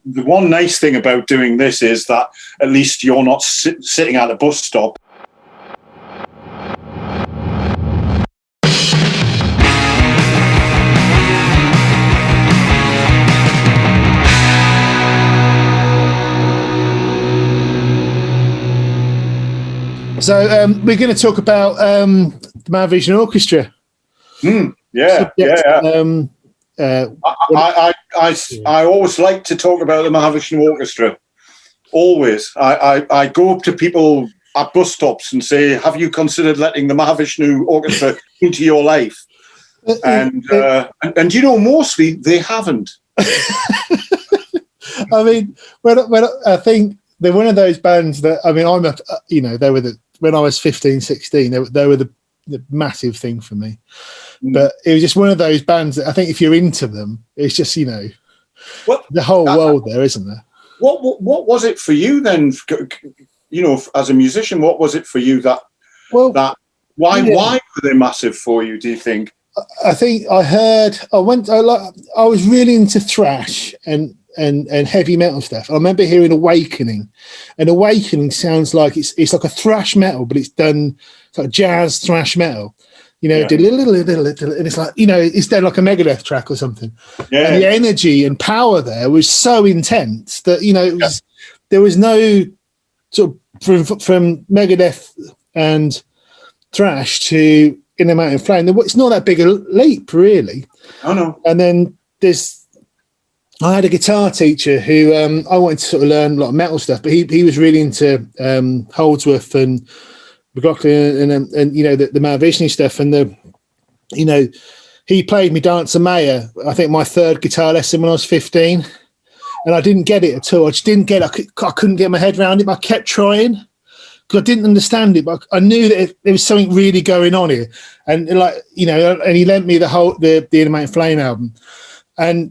The one nice thing about doing this is that at least you're not sitting at a bus stop. So we're going to talk about the Mahavishnu Orchestra. Yeah. I always like to talk about the Mahavishnu Orchestra. Always. I go up to people at bus stops and say, have you considered letting the Mahavishnu Orchestra into your life? And you know, mostly they haven't. I mean, when I think they're one of those bands that, I mean, they were when I was 15, 16, they were the massive thing for me. But it was just one of those bands that I think if you're into them, it's just, the whole world there, isn't there? What was it for you then? As a musician, what was it for you why were they massive for you, do you think? I think I was really into thrash and heavy metal stuff. I remember hearing Awakening, and Awakening sounds like it's like a thrash metal, but it's done like jazz thrash metal. And it's like, it's done like a Megadeth track or something. Yeah. And the energy and power there was so intense that, there was no sort of from Megadeth and thrash to In the Mountain Flame. It's not that big a leap, really. Oh, no. And then I had a guitar teacher who I wanted to sort of learn a lot of metal stuff, but he was really into Holdsworth and McLaughlin and the Mahavishnu stuff, and he played me Dancer Maya. I think my third guitar lesson when I was 15, and I didn't get it at all. I just didn't get it. I couldn't get my head around it, but I kept trying because I didn't understand it. But I knew that there was something really going on here, and and he lent me the In the Mountain Flame album, and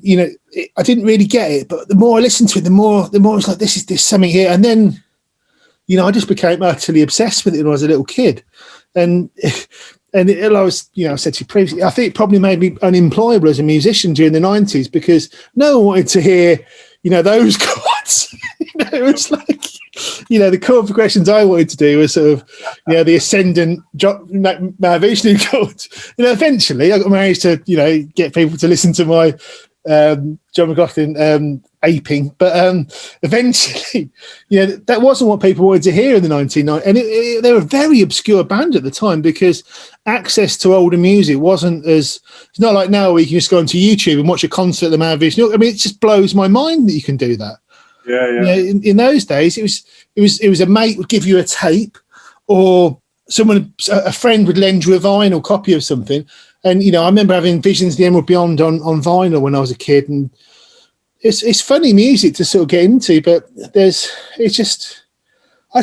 I didn't really get it. But the more I listened to it, the more it's like there's something here, and then. I just became utterly obsessed with it when I was a little kid. I was, I said to you previously, I think it probably made me unemployable as a musician during the 90s because no one wanted to hear, those chords. It was like, the chord progressions I wanted to do was sort of, the ascendant Mahavishnu chords. Eventually I managed to, get people to listen to my John McLaughlin aping, but eventually that wasn't what people wanted to hear in the 1990s, and they were a very obscure band at the time because access to older music wasn't it's not like now where you can just go onto YouTube and watch a concert at the Mahavishnu. I mean, it just blows my mind that you can do that. In those days it was a mate would give you a tape, or a friend would lend you a vinyl copy of something. And, I remember having Visions of the Emerald Beyond on vinyl when I was a kid. And it's funny music to sort of get into, but I just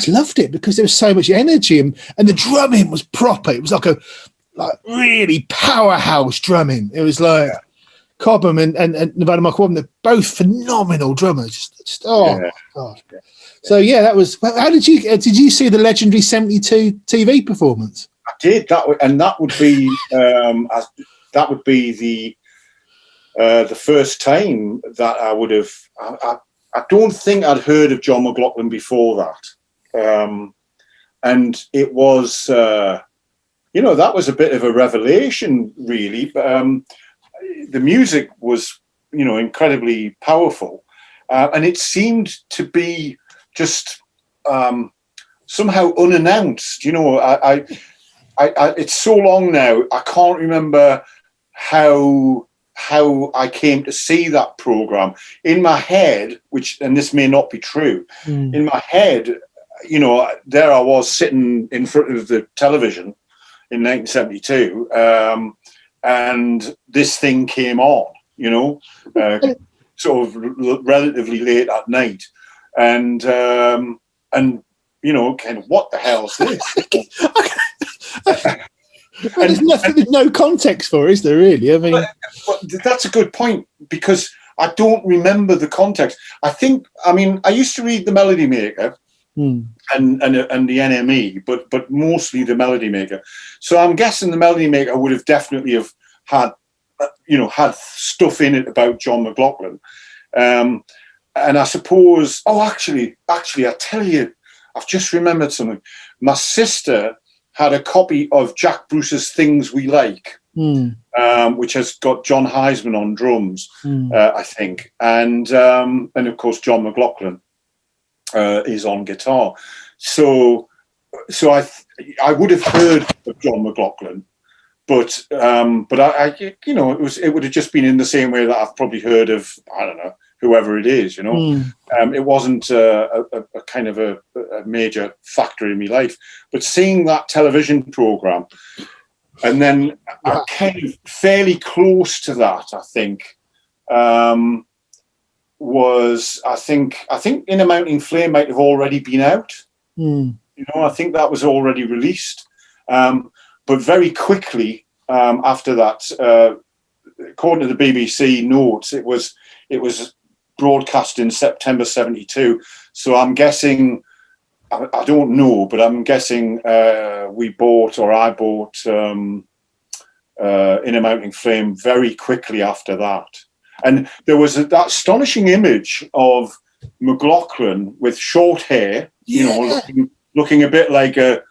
loved it because there was so much energy and the drumming was proper. It was like really powerhouse drumming. It was like Cobham and Nevada Mark Cobham, they're both phenomenal drummers. God. So, that was, how did you see the legendary 72 TV performance? I did that, and that would be the first time that I would have. I don't think I'd heard of John McLaughlin before that, and it was that was a bit of a revelation, really. The music was incredibly powerful, and it seemed to be just somehow unannounced. It's so long now, I can't remember how I came to see that program. In my head, and this may not be true, in my head, there I was sitting in front of the television in 1972, and this thing came on, sort of relatively late at night, and kind of, what the hell is this? There's no context for it, is there, really? I mean, but that's a good point because I don't remember the context. I used to read the Melody Maker and the NME, but mostly the Melody Maker. So I'm guessing the Melody Maker would have definitely had stuff in it about John McLaughlin. I suppose, actually, I tell you, I've just remembered something. My sister had a copy of Jack Bruce's Things We Like, which has got John Heisman on drums, I think, and of course John McLaughlin is on guitar. So I would have heard of John McLaughlin, but I it would have just been in the same way that I've probably heard of, I don't know, whoever it is, It wasn't a kind of a major factor in my life. But seeing that television program, and then I kind of fairly close to that, I think, was I think In a Mounting Flame might have already been out. I think that was already released, but very quickly after that, according to the BBC notes, it was broadcast in September '72. So I'm guessing, I don't know, but I'm guessing I bought In a Mounting Flame very quickly after that. And there was that astonishing image of McLaughlin with short hair, looking a bit like a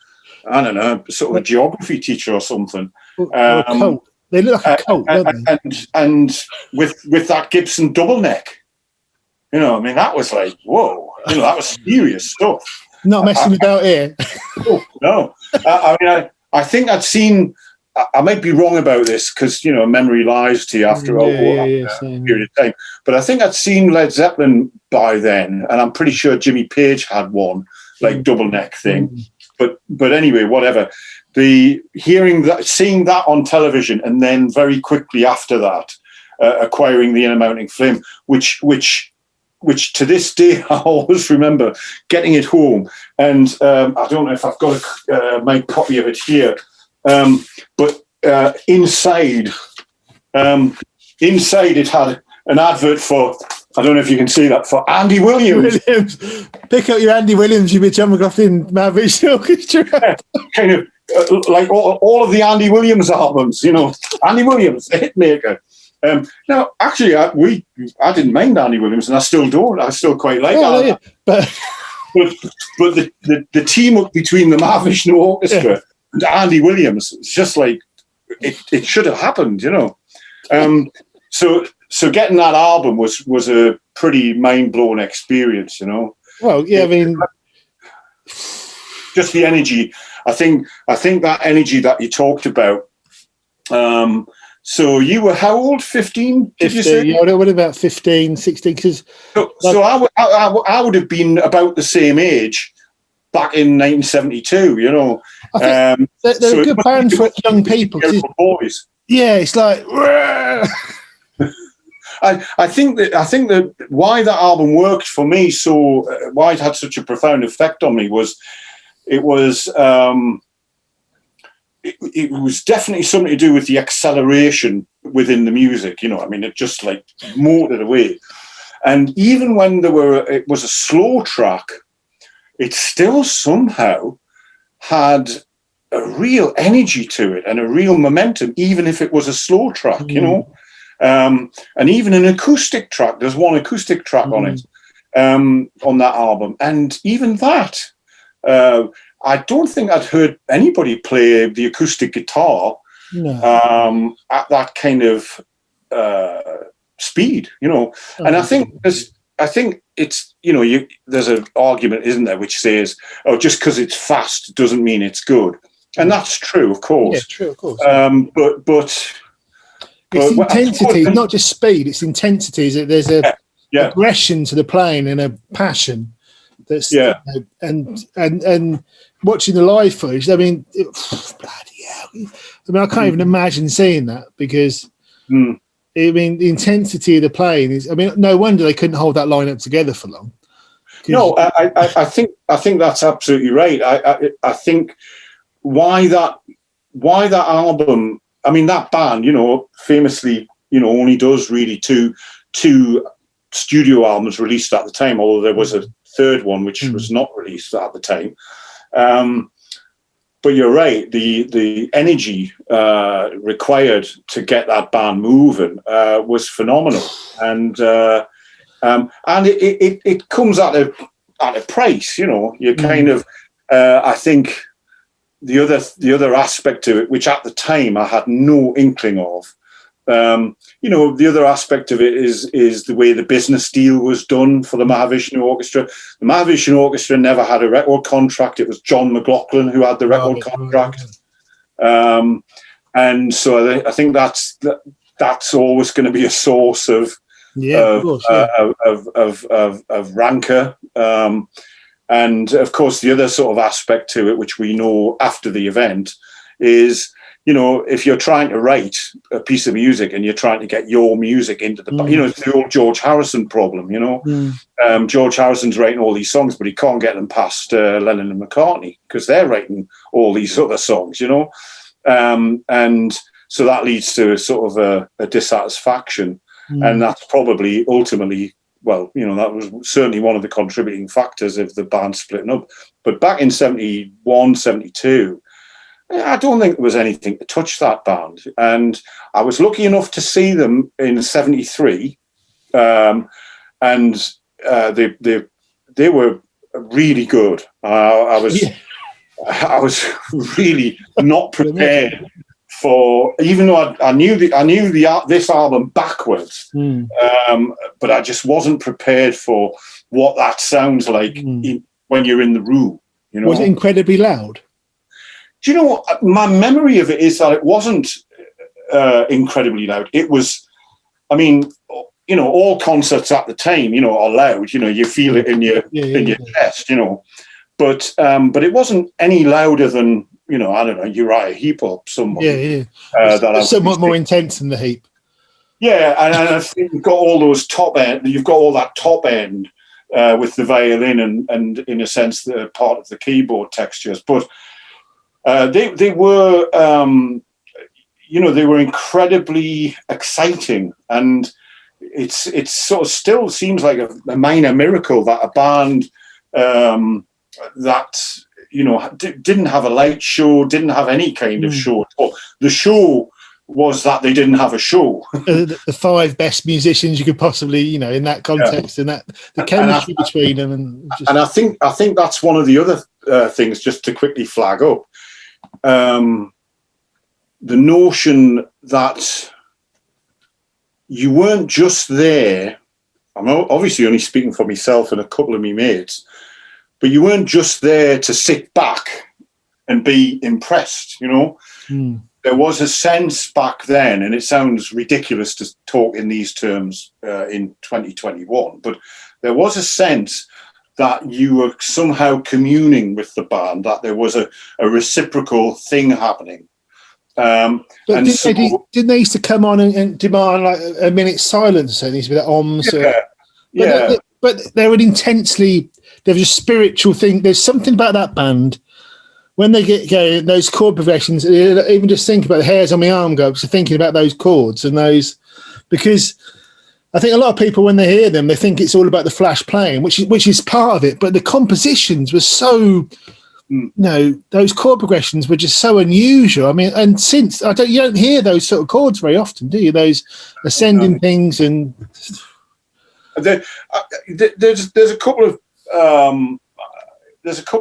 sort of a geography teacher or something. A coat. They look like a coat, don't they? And with that Gibson double neck. That was like, whoa, that was serious stuff. Not messing about here. No. I think I'd seen, I might be wrong about this because, memory lies to you after a period of time. But I think I'd seen Led Zeppelin by then, and I'm pretty sure Jimmy Page had one, like double neck thing. But anyway, whatever. Seeing that on television, and then very quickly after that, acquiring the In a Mounting Flame, which to this day I always remember getting it home, and I don't know if I've got my copy of it here, but inside it had an advert for, I don't know if you can see that, for Andy Williams. Pick up your Andy Williams, you John McLaughlin Mahavishnu Orchestra. Yeah, kind of like all of the Andy Williams albums, Andy Williams, the hit maker. Now, actually, I didn't mind Andy Williams, and I still don't. I still quite like that. But the team up between the Mahavishnu Orchestra and Andy Williams, it's just like it should have happened, So getting that album was a pretty mind-blowing experience, Well, yeah, I mean, just the energy. I think that energy that you talked about. So you were how old? 15? Did you say? Yeah, I would have about 15, 16. Cause so I would have been about the same age back in 1972. I think they're a good band for young people. Boys. Yeah, it's like. I think that why that album worked for me, so why it had such a profound effect on me was it was definitely something to do with the acceleration within the music. It just like motored away, and even when it was a slow track, it still somehow had a real energy to it and a real momentum, even if it was a slow track. And even an acoustic track, there's one acoustic track on it, on that album. And even that, I don't think I'd heard anybody play the acoustic guitar at that kind of speed, And I think it's, there's an argument, isn't there, which says, just because it's fast doesn't mean it's good. And that's true, of course. Yeah, true, of course. But it's intensity, not just speed. It's intensity. There's a aggression to the playing and a passion. That's and watching the live footage. I mean, bloody hell! I can't even imagine seeing that because the intensity of the playing is. No wonder they couldn't hold that line up together for long. No, I think that's absolutely right. I think why that album. That band, famously, only does really two studio albums released at the time, although there was a third one which was not released at the time. But you're right, the energy required to get that band moving was phenomenal. And And it comes at a price, you know. You kind of, I think the other aspect to it, which at the time I had no inkling of, you know, the other aspect of it is the way the business deal was done for the Mahavishnu Orchestra. The Mahavishnu Orchestra never had a record contract. It was John McLaughlin who had the record contract. And so I think that's always going to be a source of rancor. And of course, the other sort of aspect to it, which we know after the event, is, you know, if you're trying to write a piece of music and you're trying to get your music into the, you know, it's the old George Harrison problem, you know. George Harrison's writing all these songs, but he can't get them past Lennon and McCartney because they're writing all these other songs, you know. And so that leads to a sort of a dissatisfaction. And that's probably ultimately, well, you know, that was certainly one of the contributing factors of the band splitting up. But back in 71, 72, I don't think there was anything to touch that band. And I was lucky enough to see them in 73. And they were really good. I was really not prepared for, even though I knew this album backwards, but I just wasn't prepared for what that sounds like when you're in the room. You know, was it incredibly loud? Do you know what? My memory of it is that it wasn't incredibly loud. It was, I mean, you know, all concerts at the time, you know, are loud. You know, you feel it in your chest, you know. But it wasn't any louder than, you know, I don't know, Uriah Heep or someone. That somewhat more intense than the Heep. Yeah, and I think you've got all those top end. You've got all that top end with the violin and in a sense the part of the keyboard textures. But they were, you know, they were incredibly exciting, and it's sort of still seems like a minor miracle that a band that, you know, didn't have a light show, didn't have any kind of show at all. The show was that they didn't have a show. The five best musicians you could possibly, you know, in that context, and that the chemistry between them, and I think that's one of the other things, just to quickly flag up, the notion that you weren't just there. I'm obviously only speaking for myself and a couple of my mates, but you weren't just there to sit back and be impressed, you know. There was a sense back then, and it sounds ridiculous to talk in these terms in 2021, but there was a sense that you were somehow communing with the band, that there was a reciprocal thing happening. But didn't they used to come on and demand like a minute's silence? So it needs to be that oms. But they're an intensely, there's a spiritual thing. There's something about that band when they get going, those chord progressions. Even just think about the hairs on my arm go up to thinking about those chords and those, because I think a lot of people when they hear them, they think it's all about the flash playing, which is part of it. But the compositions were so, you know, those chord progressions were just so unusual. I mean, and since you don't hear those sort of chords very often, do you? Those ascending things and. There's a couple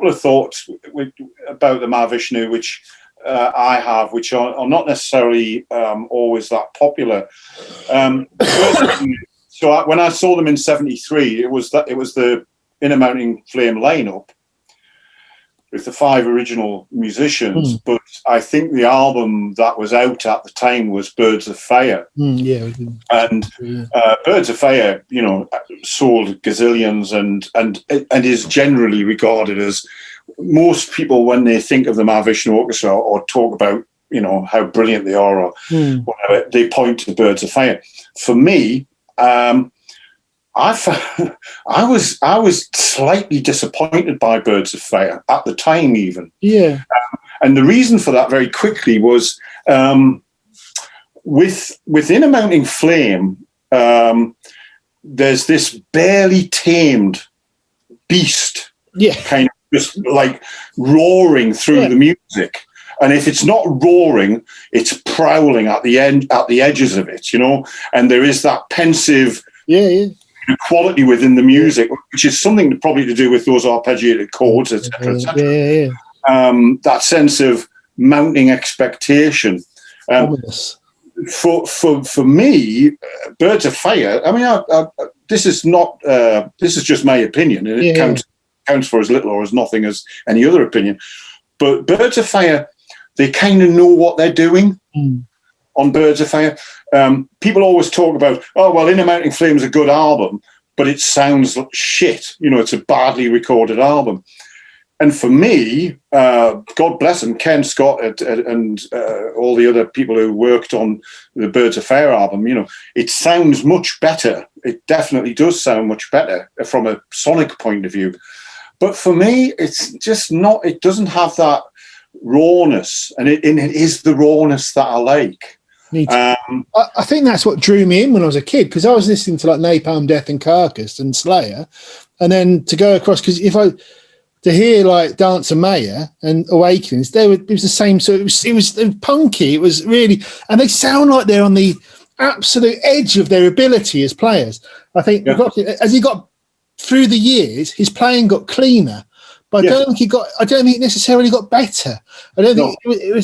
of thoughts about the Mahavishnu which I have, which are not necessarily always that popular. So when I saw them in '73, it was the In a Mounting Flame lineup with the 5 original musicians, but I think the album that was out at the time was Birds of Fire. And Birds of Fire, you know, sold gazillions and is generally regarded as, most people when they think of the Mahavishnu Orchestra or talk about, you know, how brilliant they are or whatever, they point to Birds of Fire. For me, I was slightly disappointed by Birds of Fire at the time, even. And the reason for that, very quickly, was within a Mounting Flame, there's this barely tamed beast, kind of just like roaring through the music. And if it's not roaring, it's prowling at the edges of it, you know. And there is that pensive. quality within the music, which is something probably to do with those arpeggiated chords, etc., etc. That sense of mounting expectation. For me, Birds of Fire. I mean, this is not. This is just my opinion, and it counts for as little or as nothing as any other opinion. But Birds of Fire, they kind of know what they're doing. On Birds of Fire, people always talk about, oh well, In a Mounting Flame is a good album, but it sounds like shit. You know, it's a badly recorded album. And for me, God bless them, Ken Scott and all the other people who worked on the Birds of Fire album, you know, it sounds much better. It definitely does sound much better from a sonic point of view. But for me, it's just not, it doesn't have that rawness. And it is the rawness that I like. I think that's what drew me in when I was a kid, because I was listening to like Napalm Death and Carcass and Slayer. And then to go across, because to hear like Dance of Maya and Awakenings, it was the same. So it was punky. It was really, and they sound like they're on the absolute edge of their ability as players. I think as he got through the years, his playing got cleaner, but I don't think it necessarily got better. I don't think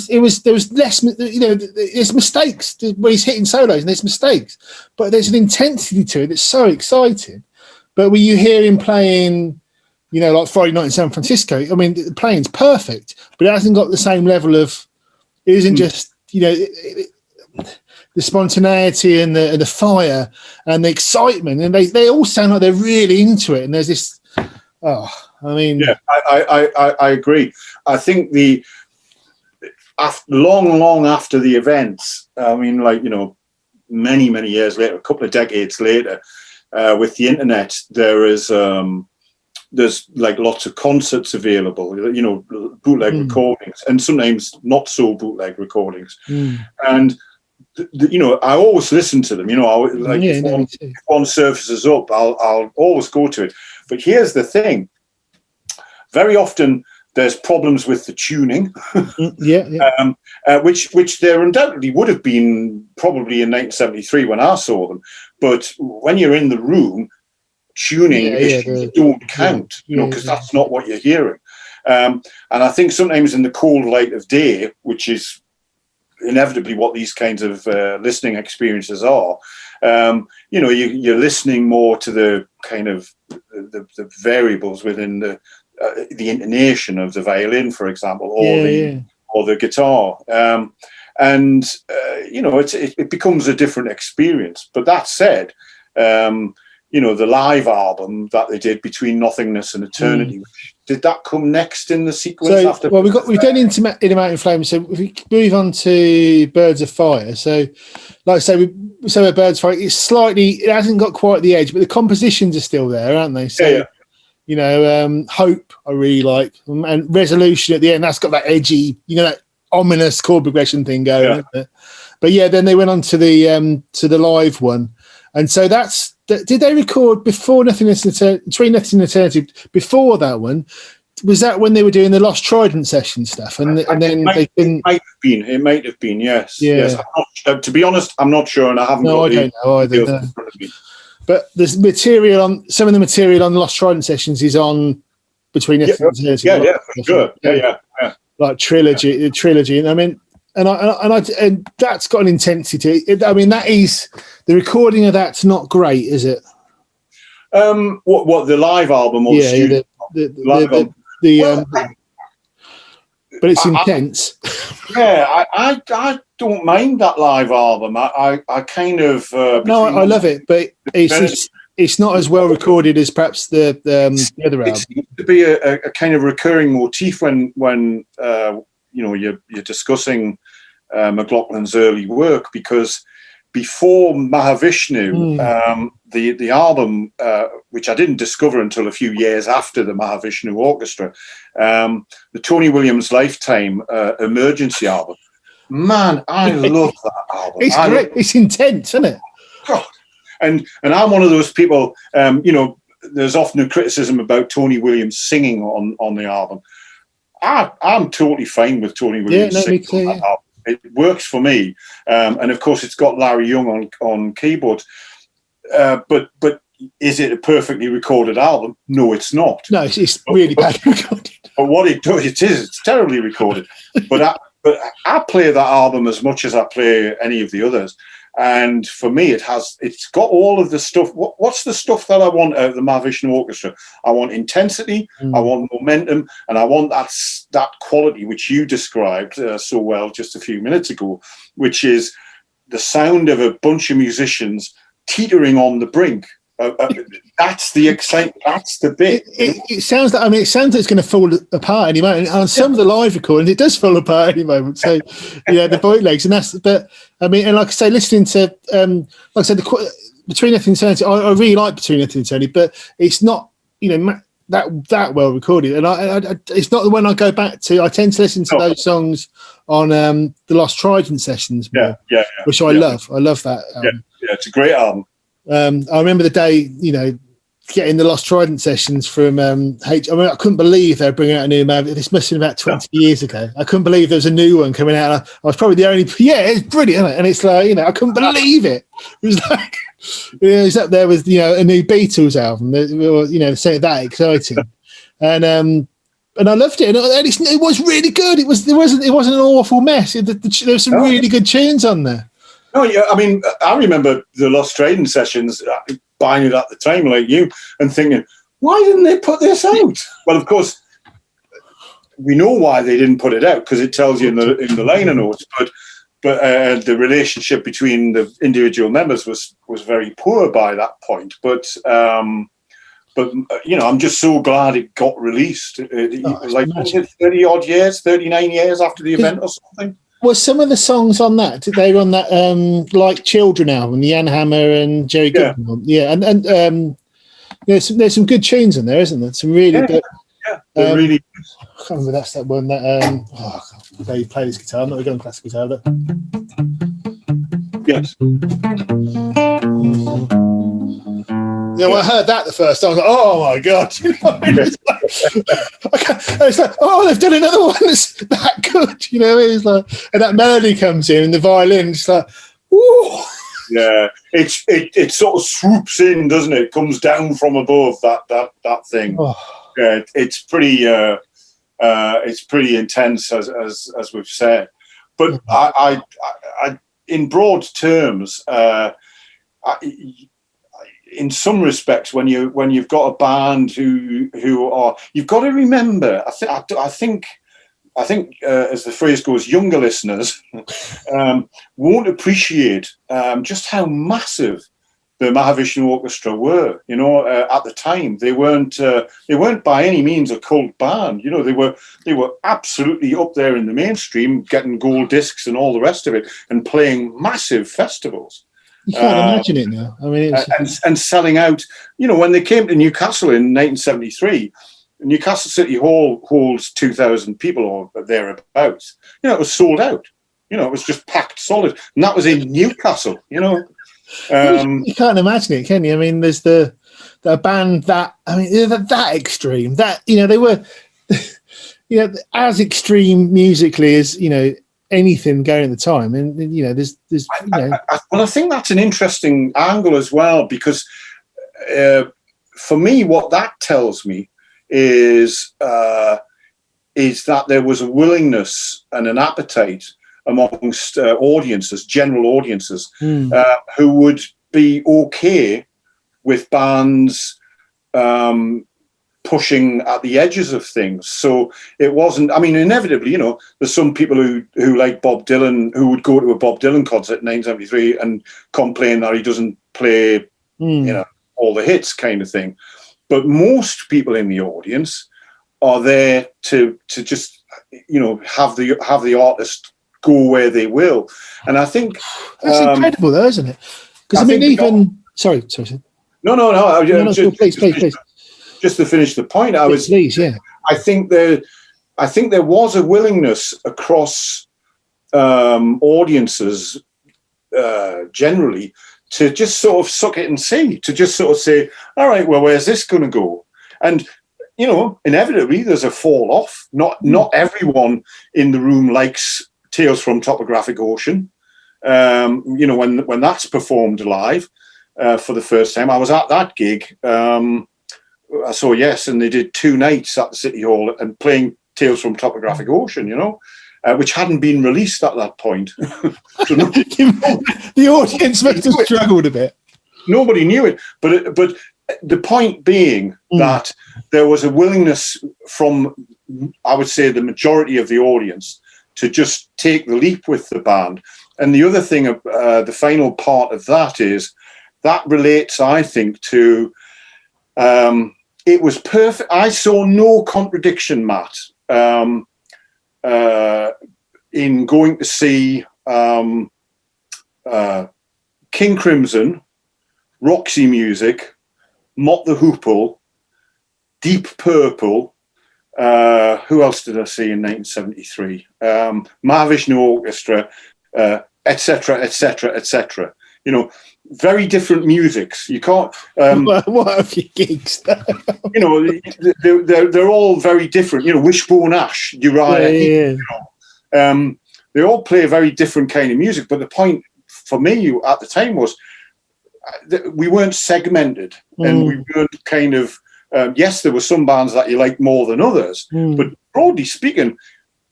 there was less. You know, there's mistakes when he's hitting solos, and there's mistakes, but there's an intensity to it that's so exciting. But when you hear him playing, you know, like Friday Night in San Francisco, I mean, the playing's perfect, but it hasn't got the same level of. It isn't just, you know, the spontaneity and the fire and the excitement, and they all sound like they're really into it. And there's this. I mean, I agree. I think long after the events, I mean, like, you know, many years later, a couple of decades later, with the internet, there's like lots of concerts available, you know, bootleg recordings, and sometimes not so bootleg recordings. And you know, I always listen to them. You know, if one surfaces up, I'll always go to it. But here's the thing: very often there's problems with the tuning, which there undoubtedly would have been probably in 1973 when I saw them. But when you're in the room, tuning issues don't count, you know, because that's not what you're hearing. And I think sometimes in the cold light of day, which is inevitably what these kinds of listening experiences are, you know, you're listening more to the kind of the variables within the intonation of the violin, for example, or the guitar, and you know, it becomes a different experience. But that said, you know, the live album that they did Between Nothingness and Eternity, did that come next in the sequence? After? Well, we've done In a Mounting Flame, so if we move on to Birds of Fire. So, like I say, with Birds of Fire, it hasn't got quite the edge, but the compositions are still there, aren't they? So, you know, Hope I really like, and Resolution at the end, that's got that edgy, you know, that ominous chord progression thing going. Isn't it? But yeah, then they went on to the live one, and so that's. Did they record before Nothingness and Eternity, Between Nothingness and Eternity? Before that one, was that when they were doing the Lost Trident session stuff? And then it might have been, yes. Yes. To be honest, I'm not sure, and I haven't. No, I don't know either. No. In front of me. But there's material on some of the material on the Lost Trident sessions is on Between Nothingness and Eternity. Yeah, for sure. Yeah. Like trilogy, and I mean. And that's got an intensity. I mean, that is the recording of that's not great, is it? What the live album or the but it's intense. I don't mind that live album. I kind of I love it, but it's not as well recorded as perhaps the other album. It seems to be a kind of recurring motif when you know, you're discussing McLaughlin's early work, because before Mahavishnu, the album, which I didn't discover until a few years after the Mahavishnu Orchestra, the Tony Williams Lifetime Emergency album. Man, I love that album. It's great. It's intense, isn't it? God. And I'm one of those people, you know, there's often a criticism about Tony Williams singing on the album. I'm totally fine with Tony Williams singing on that album. It works for me, and of course it's got Larry Young on keyboard. But is it a perfectly recorded album? No, it's not. No, it's really bad recorded. But what it does, it's terribly recorded. But I play that album as much as I play any of the others. And for me, it's got all of the stuff. What's the stuff that I want out of the Mahavishnu Orchestra? I want intensity, I want momentum, and I want that quality which you described so well just a few minutes ago, which is the sound of a bunch of musicians teetering on the brink. That's the excitement. That's the bit. It sounds like it sounds like it's going to fall apart any moment. And on some of the live recordings, it does fall apart any moment. So, the bootlegs, and that's. But I mean, and like I say, listening to, like I said, Between Nothing and Eternity, I really like Between Nothing and Eternity, but it's not, that well recorded. And I it's not the one I go back to. I tend to listen to those songs on the Lost Trident sessions more, which I love. I love that. Yeah, it's a great album. I remember the day, getting the Lost Trident sessions from I couldn't believe they were bringing out a new Mav. This must have been about 20 years ago. I couldn't believe there was a new one coming out. I was probably the only. Yeah, it's brilliant, isn't it? And it's like, I couldn't believe it. It was like, it's up there with a new Beatles album. Say that exciting, and I loved it. And it was really good. It wasn't an awful mess. There was some really good tunes on there. No, yeah, I mean, I remember the Lost Trading sessions, buying it at the time, like you, and thinking, why didn't they put this out? Well, of course, we know why they didn't put it out, because it tells you in the liner notes. But the relationship between the individual members was very poor by that point. But I'm just so glad it got released. Like 30 odd years, 39 years after the event or something. Well, some of the songs on that, they were on that Like Children album, Jan Hammer and Jerry Goodman one. Yeah, and there's some good tunes in there, isn't there? Some really good. Yeah, really. I can't remember that's that one that they play this guitar. I'm not going classical guitar, but yes. Yeah, when I heard that the first time, I was like, oh my God. It's like, oh, they've done another one that's that good. It's like, and that melody comes in and the violin, it's like, ooh. Yeah, it sort of swoops in, doesn't it? It comes down from above, that thing. Oh. Yeah, it's pretty intense, as we've said. But I in broad terms, in some respects, when you've got a band who are, you've got to remember. I think as the phrase goes, younger listeners won't appreciate just how massive the Mahavishnu Orchestra were. At the time, they weren't by any means a cult band. They were absolutely up there in the mainstream, getting gold discs and all the rest of it, and playing massive festivals. You can't imagine it now. I mean, and selling out. When they came to Newcastle in 1973, Newcastle City Hall holds 2,000 people or thereabouts. It was sold out. It was just packed solid, and that was in Newcastle. You can't imagine it, can you? I mean, there's the band that they're that extreme. That they were, as extreme musically as anything going at the time, and there's well, I think that's an interesting angle as well, because for me, what that tells me is that there was a willingness and an appetite amongst general audiences, who would be okay with bands pushing at the edges of things. So it wasn't, inevitably, there's some people who like Bob Dylan, who would go to a Bob Dylan concert in 1973 and complain that he doesn't play, all the hits kind of thing. But most people in the audience are there to just, have the artist go where they will. And I think that's incredible though, isn't it? Because sorry. No. Please. Just to finish the point, I think there was a willingness across audiences generally to just sort of suck it and see, to just sort of say, all right, well, where's this going to go? And inevitably there's a fall off. Not everyone in the room likes Tales from Topographic Ocean. When that's performed live. for the first time. I was at that gig. I saw Yes, and they did 2 nights at the City Hall and playing Tales from Topographic Ocean, you know, which hadn't been released at that point. So the audience must have struggled a bit. Nobody knew it, but the point being that there was a willingness from, I would say, the majority of the audience to just take the leap with the band. And the other thing, the final part of that is that relates, I think, to it was perfect. I saw no contradiction, Matt, in going to see King Crimson, Roxy Music, Mott the Hoople, Deep Purple. Who else did I see in 1973? Mahavishnu Orchestra, etc., etc., etc. You know, very different musics. You can't. What have you gigs? You know, they're all very different. You know, Wishbone Ash, Uriah Heep, you know, they all play a very different kind of music. But the point for me at the time was that we weren't segmented, and we weren't kind of. Yes, there were some bands that you like more than others, but broadly speaking,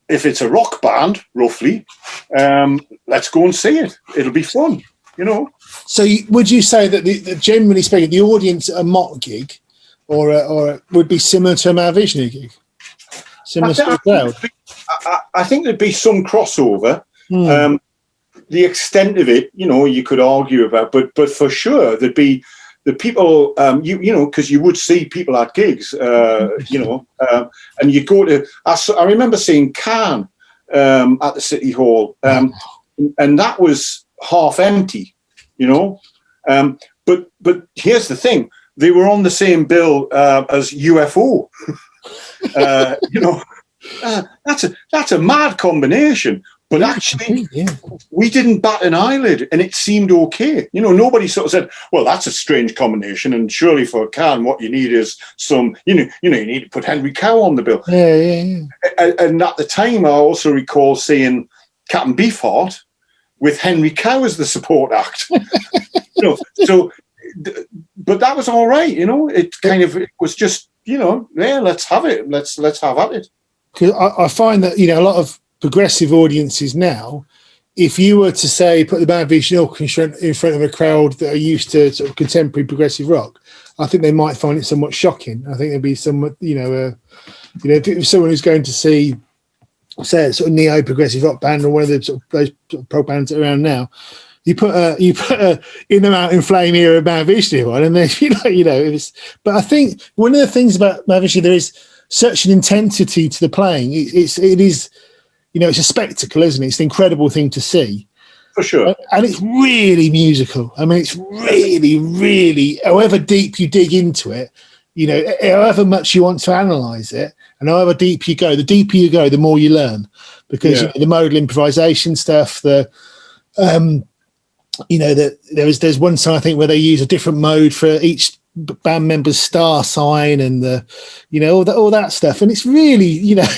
if it's a rock band, roughly, let's go and see it. It'll be fun, you know. So, would you say that generally speaking, the audience at a Mott gig, or would be similar to a Mahavishnu gig? Similar to the crowd. I think there'd be some crossover. The extent of it, you know, you could argue about, but for sure there'd be. The people, you know, because you would see people at gigs, you know, and you go to. I remember seeing Can at the City Hall, and that was half empty, you know. But here's the thing: they were on the same bill as UFO. You know, that's a mad combination. But actually, we didn't bat an eyelid, and it seemed okay. You know, nobody sort of said, "Well, that's a strange combination." And surely for Can, what you need is some, you need to put Henry Cow on the bill. Yeah. And at the time, I also recall seeing Captain Beefheart with Henry Cow as the support act. You know, so, but that was all right. You know, it was just, you know, yeah, let's have it. Let's have at it. Because I find that, you know, a lot of progressive audiences now, if you were to say put the Mahavishnu Orchestra in front of a crowd that are used to sort of contemporary progressive rock, I think they might find it somewhat shocking. I think there'd be somewhat, if it was someone who's going to see, say, a sort of neo progressive rock band or one of the sort of those sort of prog bands around now, you put a In the Mountain Flame era Mahavishnu on, and then it was. But I think one of the things about Mahavishnu, there is such an intensity to the playing. It is. You know, it's a spectacle, isn't it? It's an incredible thing to see. For sure. And it's really musical. I mean, it's really, really, however deep you dig into it, you know, however much you want to analyse it, and however deep you go, the deeper you go, the more you learn. Because you know, the modal improvisation stuff, there's one song, I think, where they use a different mode for each band member's star sign and all that stuff. And it's really, you know...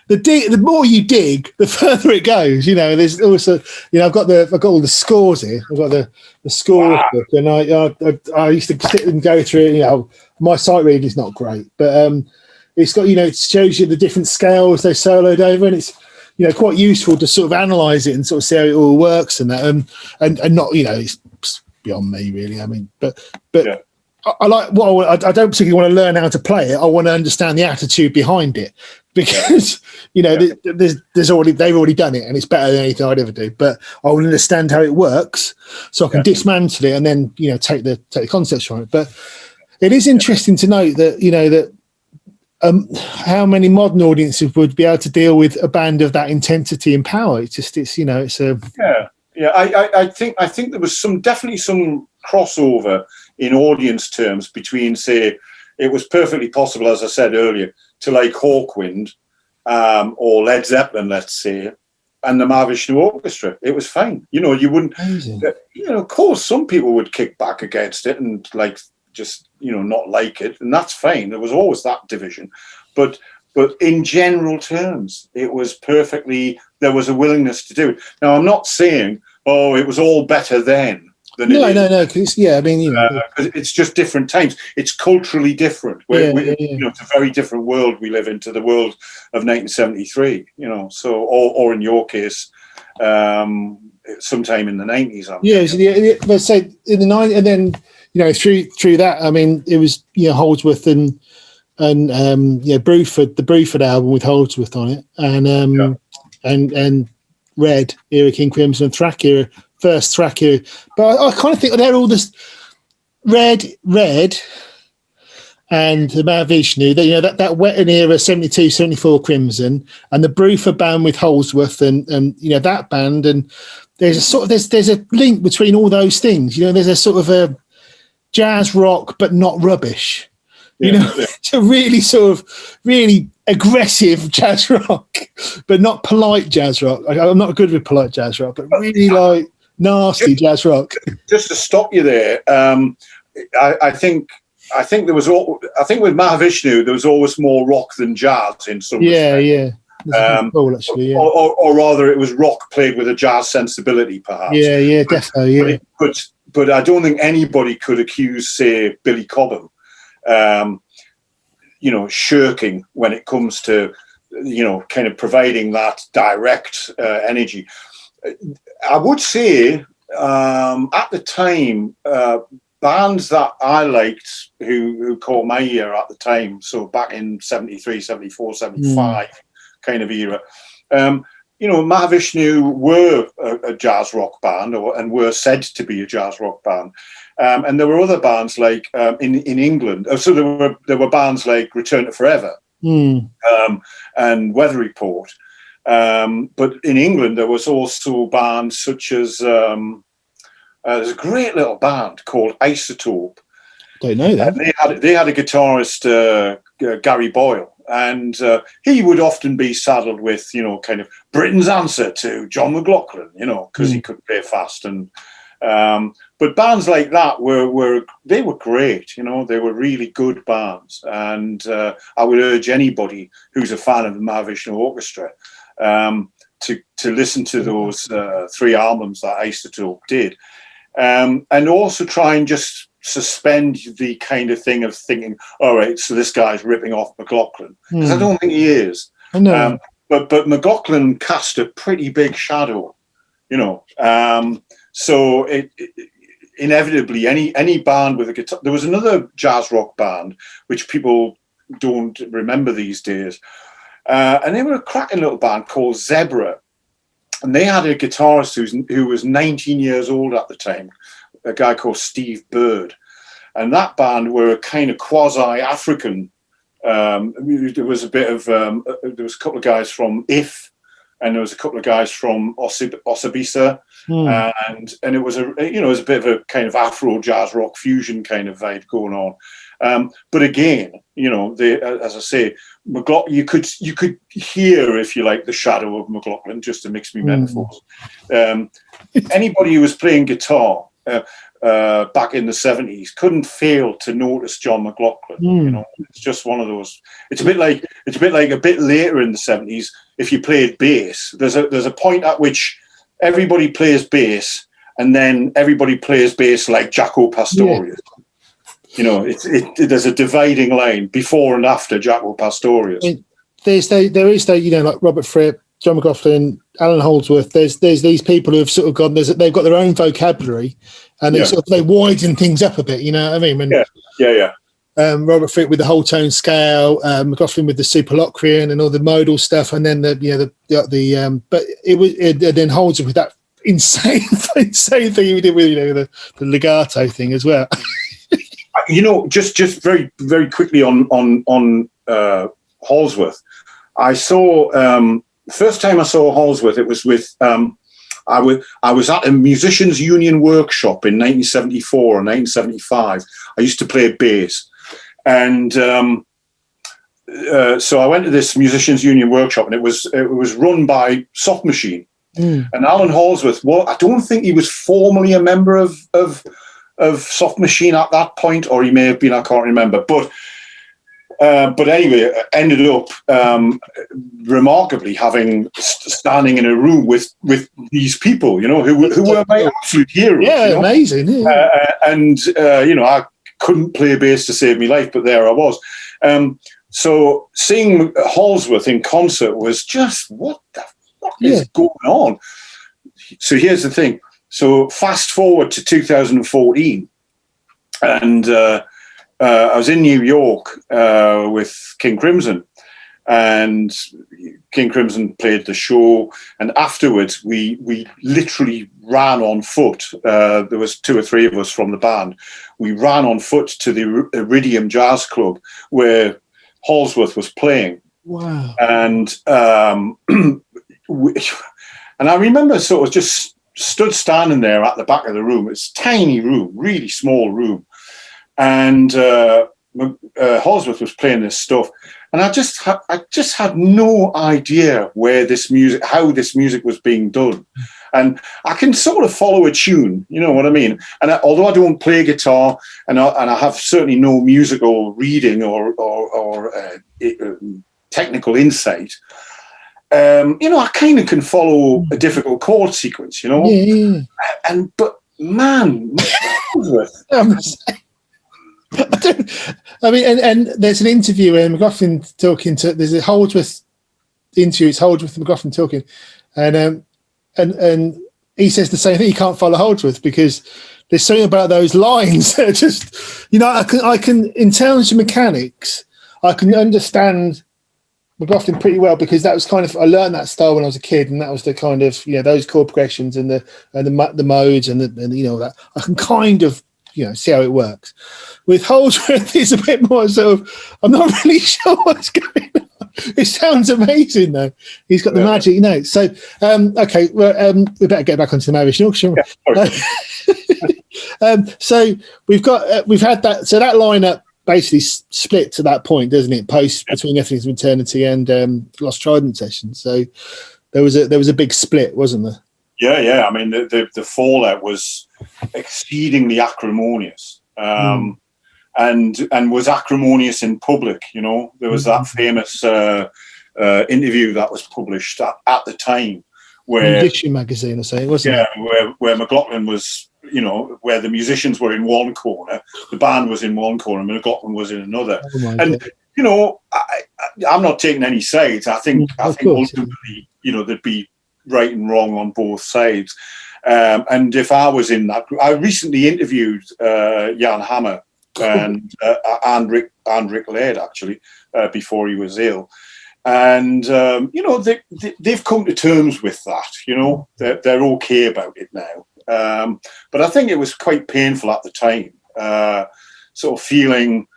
The more you dig, the further it goes. You know, there's also, you know, I've got all the scores here. I've got the score book, and I used to sit and go through it. You know, my sight reading is not great, but it's got, you know, it shows you the different scales they soloed over, and it's, you know, quite useful to sort of analyse it and sort of see how it all works and that, and not, you know, it's beyond me really. I mean, but. Yeah. I like I don't particularly want to learn how to play it. I want to understand the attitude behind it, because you know they've already done it, and it's better than anything I'd ever do. But I want to understand how it works, so I can dismantle it and then, you know, take the concepts from it. But it is interesting to note that, you know, that how many modern audiences would be able to deal with a band of that intensity and power. I think there was definitely some crossover in audience terms between, say, it was perfectly possible, as I said earlier, to like Hawkwind or Led Zeppelin, let's say, and the Mahavishnu Orchestra. It was fine. You know, you wouldn't, you know, of course, some people would kick back against it and like just, you know, not like it, and that's fine. There was always that division. But in general terms, it was perfectly, there was a willingness to do it. Now, I'm not saying, oh, it was all better then. than it is. No. Cause I mean, you know, 'cause it's just different times. It's culturally different. You know, it's a very different world we live in to the world of 1973. You know, so or in your case, sometime in the 90s. But say in the 90s, and then you know through that, I mean, it was Holdsworth and Bruford, the Bruford album with Holdsworth on it, and Red era, King Crimson, and Thrack era, first Thrack era. But I kind of think they're all this Red, and the Mahavishnu, that Wetton era, 72, 74 Crimson, and the Bruford band with Holdsworth, and that band, and there's a link between all those things. You know, there's a sort of a jazz rock, but not rubbish. It's a really sort of really aggressive jazz rock, but not polite jazz rock. I'm not good with polite jazz rock, but really like nasty jazz rock. Just to stop you there, I think there was with Mahavishnu there was always more rock than jazz in some respect. Actually, or rather, it was rock played with a jazz sensibility, perhaps. Definitely. But I don't think anybody could accuse, say, Billy Cobham, shirking when it comes to, kind of providing that direct energy. I would say at the time, bands that I liked who caught my ear at the time, so back in 73, 74, 75 kind of era, Mahavishnu were a jazz rock band and were said to be a jazz rock band. And there were other bands like in England. So there were bands like Return to Forever and Weather Report. But in England, there was also bands such as there's a great little band called Isotope. Don't know that. And they had a guitarist, Gary Boyle. And he would often be saddled with, kind of Britain's answer to John McLaughlin, because he could play fast. And but bands like that were great, they were really good bands. And I would urge anybody who's a fan of the Mahavishnu Orchestra to listen to those 3 albums that Isotope did, and also try and just suspend the kind of thing of thinking, all right, so this guy's ripping off McLaughlin, because I don't think he is. No. But McLaughlin cast a pretty big shadow, so it inevitably any band with a guitar. There was another jazz rock band which people don't remember these days, and they were a cracking little band called Zebra, and they had a guitarist who was 19 years old at the time, a guy called Steve Bird, and that band were a kind of quasi-African. There was a bit of there was a couple of guys from If, and there was a couple of guys from Osibisa, and it was it was a bit of a kind of Afro jazz rock fusion kind of vibe going on. But again, they, as I say, you could hear, if you like, the shadow of McLaughlin, just to mix me metaphors. Anybody who was playing guitar back in the 70s couldn't fail to notice John McLaughlin. It's just one of those. It's a bit like a bit later in the 70s. If you played bass, there's a point at which everybody plays bass, and then everybody plays bass like Jaco Pastorius. There's a dividing line before and after Jaco Pastorius. There is like Robert Fripp, John McLaughlin, Alan Holdsworth. There's these people who have sort of gone. They've got their own vocabulary, and they widen things up a bit. You know what I mean? Robert Fripp with the whole tone scale, McLaughlin with the superloquian and all the modal stuff, and then but it was then Holdsworth with that insane thing he did with the legato thing as well. Just very, very quickly on Holdsworth. I saw first time I saw Holdsworth, it was with I was at a musicians union workshop in 1974 or 1975. I used to play bass, and so I went to this musicians union workshop, and it was run by Soft Machine. And Alan Holdsworth, I don't think he was formally a member of Soft Machine at that point, or he may have been, I can't remember. But But anyway, ended up remarkably standing in a room with these people, you know, who were my absolute heroes. Yeah, you know? amazing. Yeah. You know, I couldn't play bass to save my life, but there I was. So seeing Holdsworth in concert was just, what the fuck is going on? So here's the thing. So fast forward to 2014, and I was in New York with King Crimson, and King Crimson played the show. And afterwards, we literally ran on foot. There was 2 or 3 of us from the band. We ran on foot to the Iridium Jazz Club where Holdsworth was playing. Wow! And and I remember sort of just stood standing there at the back of the room. It's a tiny room, really small room. And Holdsworth was playing this stuff, and I just had no idea how this music was being done. And I can sort of follow a tune, you know what I mean. And although I don't play guitar, and I have certainly no musical reading or technical insight, you know, I kind of can follow a difficult chord sequence, you know. Yeah. But man, Holdsworth. I mean, and there's an interview where McLaughlin there's a Holdsworth interview. It's Holdsworth and McLaughlin talking, and he says the same thing. He can't follow Holdsworth because there's something about those lines that are just, you know, I can in terms of mechanics, I can understand McLaughlin pretty well because that was kind of, I learned that style when I was a kid, and that was the kind of, you know, those chord progressions and the modes and you know, that I can kind of, you know, see how it works. With Holdsworth, it's a bit more sort of, I'm not really sure what's going on. It sounds amazing though. He's got the magic notes. So, okay, well, we better get back onto the Mahavishnu Orchestra. So we've had that. So that lineup basically split to that point, doesn't it? Between Evenings of Eternity and Lost Trident sessions. So there was a big split, wasn't there? Yeah. I mean, the fallout was exceedingly acrimonious, and was acrimonious in public. You know, there was that famous interview that was published at the time, where Musician magazine or something, wasn't it? Yeah, where McLaughlin was, you know, where the musicians were in one corner, the band was in one corner, and McLaughlin was in another. And God. You know, I'm not taking any sides. I think ultimately, you know, there'd be right and wrong on both sides. And if I was in that group, I recently interviewed Jan Hammer and Rick Laird, actually, before he was ill. And, you know, they've come to terms with that, you know, they're okay about it now. But I think it was quite painful at the time, sort of feeling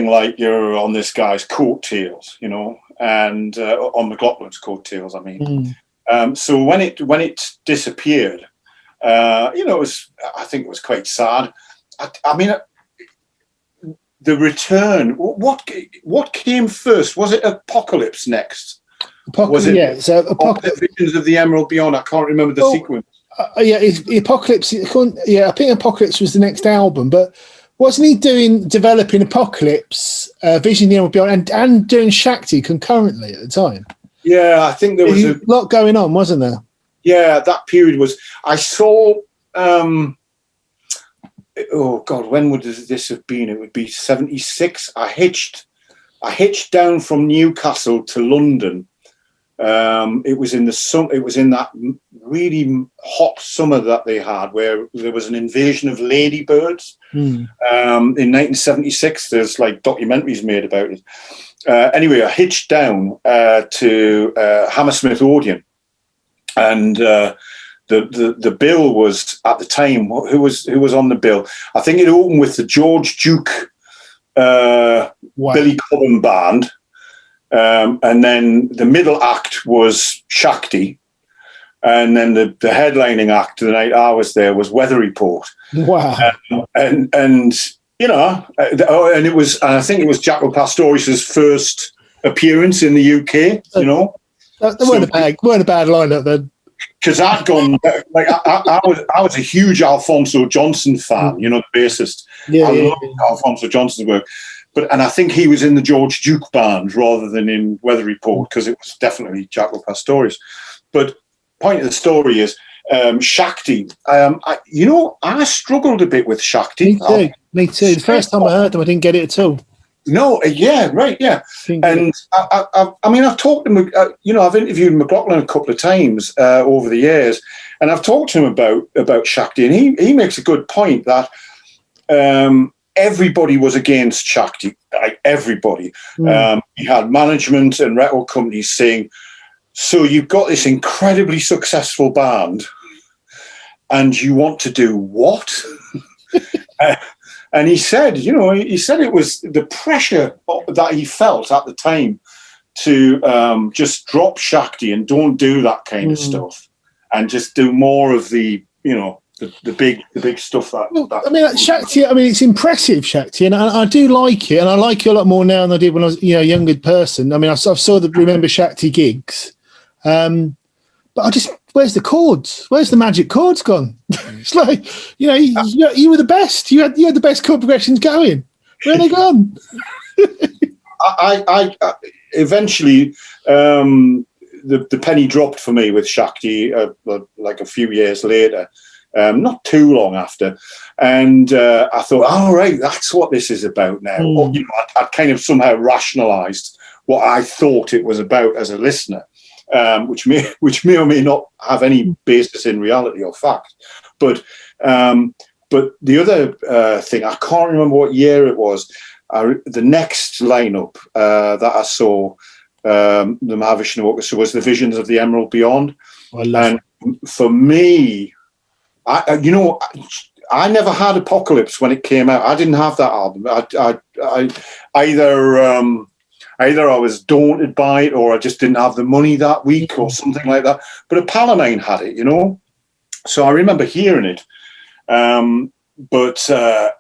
like you're on this guy's coattails, you know, and on McLaughlin's coattails, I mean. So when it disappeared, you know, I think it was quite sad. I mean, the return. What came first? Was it Apocalypse next? Was it? Yeah. So Apocalypse, Visions of the Emerald Beyond. I can't remember the sequence. Yeah, Apocalypse. Yeah, I think Apocalypse was the next album, but wasn't he developing Apocalypse, Vision of the Emerald Beyond, and doing Shakti concurrently at the time? Yeah, I think there was a lot going on, wasn't there? Yeah, that period was. I saw. Oh God, when would this have been? It would be 76. I hitched down from Newcastle to London. It was in the It was in that really hot summer that they had, where there was an invasion of ladybirds. In 1976, there's like documentaries made about it. Anyway, I hitched down to Hammersmith Odeon, and the bill was at the time. Who was on the bill? I think it opened with the George Duke, Billy Cobham band, and then the middle act was Shakti, and then the headlining act the night I was there was Weather Report. Wow! And you know, and it was. I think it was Jaco Pastoris's first appearance in the UK. You know, that weren't a bad lineup then. Because I'd gone like I was a huge Alphonso Johnson fan. You know, the bassist. I loved Alphonso Johnson's work. and I think he was in the George Duke band rather than in Weather Report, because it was definitely Jaco Pastorius. But point of the story is Shakti. I struggled a bit with Shakti. Me too. The first time I heard them, I didn't get it at all. No, yeah, right, yeah. And I've talked to him, I've interviewed McLaughlin a couple of times over the years, and I've talked to him about Shakti, and he makes a good point that everybody was against Shakti, like everybody. He had management and record companies saying, so you've got this incredibly successful band, and you want to do what? And he said it was the pressure that he felt at the time to just drop Shakti and don't do that kind of stuff, and just do more of the big stuff. Shakti. It's impressive, Shakti, and I do like it, and I like it a lot more now than I did when I was a younger person. I saw the Remember Shakti gigs, but where's the chords? Where's the magic chords gone? It's like, you were the best. You had the best chord progressions going. Where are they gone? I eventually the penny dropped for me with Shakti, like a few years later, not too long after, and I thought, all right, that's what this is about now. I'd kind of somehow rationalised what I thought it was about as a listener. Which may or may not have any basis in reality or fact, but the other thing, I can't remember what year it was. The next lineup that I saw, the Mahavishnu Orchestra, was the Visions of the Emerald Beyond, and for me, I never had Apocalypse when it came out. I didn't have that album. Either I was daunted by it, or I just didn't have the money that week, or something like that. But a pal of mine had it, So I remember hearing it. But at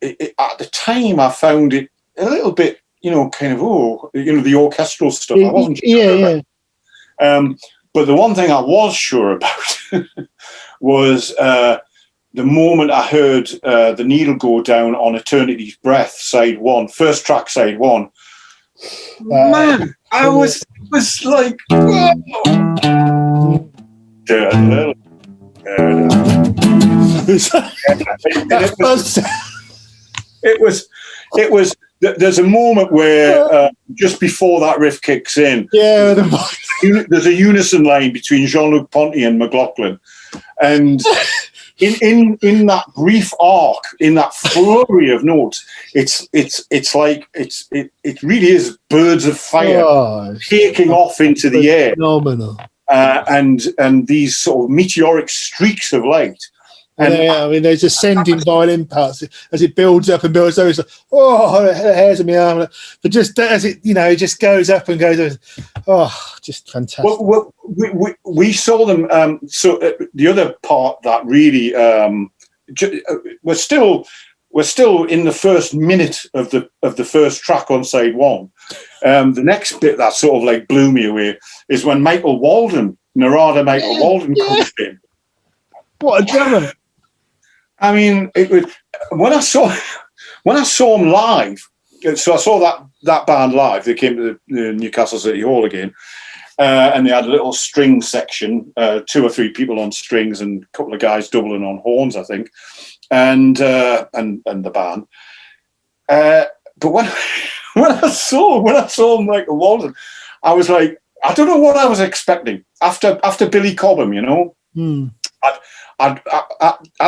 the time, I found it a little bit, the orchestral stuff. I wasn't sure about it. But the one thing I was sure about was the moment I heard the needle go down on Eternity's Breath, side one, first track, side one. Man, I was like, whoa. It was. There's a moment where just before that riff kicks in, there's a unison line between Jean-Luc Ponty and McLaughlin, and in that brief arc, in that flurry of notes, it's like it really is birds of fire taking off into the air, phenomenal, and these sort of meteoric streaks of light. And there's ascending violin parts as it builds up and builds up. It's like, the hairs on my arm. But just as it, it just goes up and goes. Just fantastic. Well, we saw them. So the other part that really we're still in the first minute of the first track on side one. The next bit that sort of like blew me away is when Michael Walden comes in. What a drummer! I mean, it was when I saw him live. So I saw that band live. They came to the Newcastle City Hall again, and they had a little string section, 2 or 3 people on strings and a couple of guys doubling on horns, I think, and the band. But when I saw Michael Walden, I was like, I don't know what I was expecting after Billy Cobham, At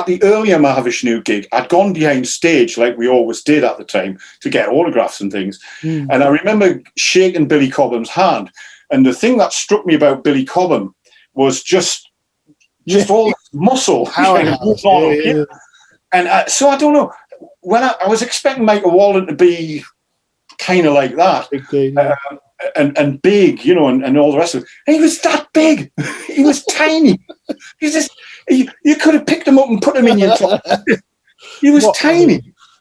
the earlier Mahavishnu gig, I'd gone behind stage like we always did at the time to get autographs and things. And I remember shaking Billy Cobham's hand. And the thing that struck me about Billy Cobham was just all this muscle. And so I don't know. When I was expecting Michael Walden to be kind of like that. And big, and all the rest of it. And he was that big. He was tiny. You could have picked him up and put him in your top. He was tiny.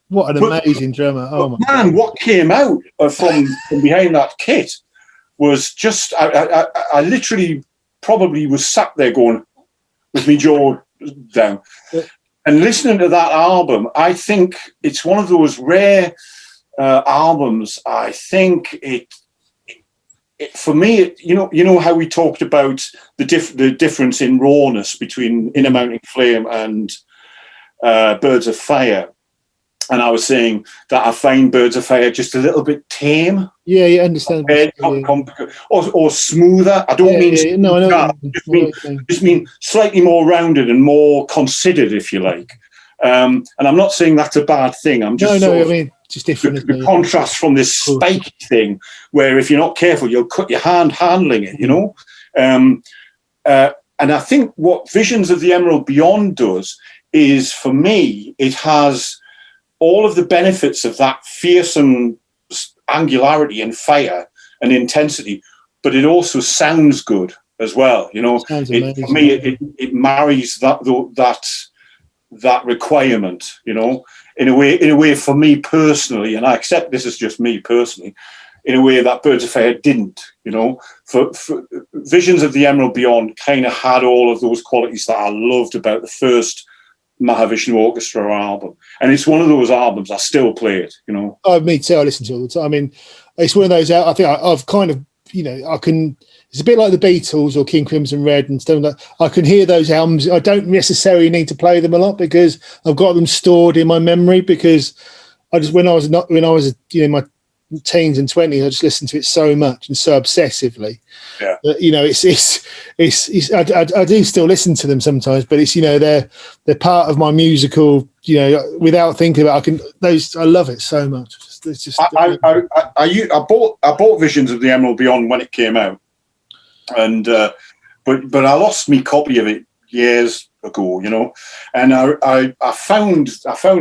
What an amazing drummer. Oh my man, what came out from behind that kit was just, I literally probably was sat there going with me jaw down. And listening to that album, I think it's one of those rare albums, I think it for me, you know how we talked about the difference in rawness between In a Mounting Flame and Birds of Fire. And I was saying that I find Birds of Fire just a little bit tame. Yeah, yeah, understand. Or smoother. I don't mean no, I know. I just mean slightly more rounded and more considered, if you like. And I'm not saying that's a bad thing. I'm just I mean, just different. The contrast from this spiky thing, where if you're not careful, you'll cut your hand handling it. You know. And I think what Visions of the Emerald Beyond does is, for me, it has all of the benefits of that fearsome angularity and fire and intensity, but it also sounds good as well. You know, for me, it marries that requirement. You know, in a way, for me personally, and I accept this is just me personally, in a way that Birds of Fire didn't. You know, for Visions of the Emerald Beyond kind of had all of those qualities that I loved about the first Mahavishnu Orchestra album, and it's one of those albums I still play it. You know, me too. I listen to it all the time. I mean, it's one of those. I think I've kind of, you know, I can. It's a bit like the Beatles or King Crimson Red and stuff like that. I can hear those albums. I don't necessarily need to play them a lot because I've got them stored in my memory. Because I just when I was you know, my teens and 20s, I just listened to it so much and so obsessively. Yeah. You know, I do still listen to them sometimes, but it's, you know, they're part of my musical, you know, without thinking about it. I love it so much. It's just I bought Visions of the Emerald Beyond when it came out, and but I lost my copy of it years ago, you know, and I found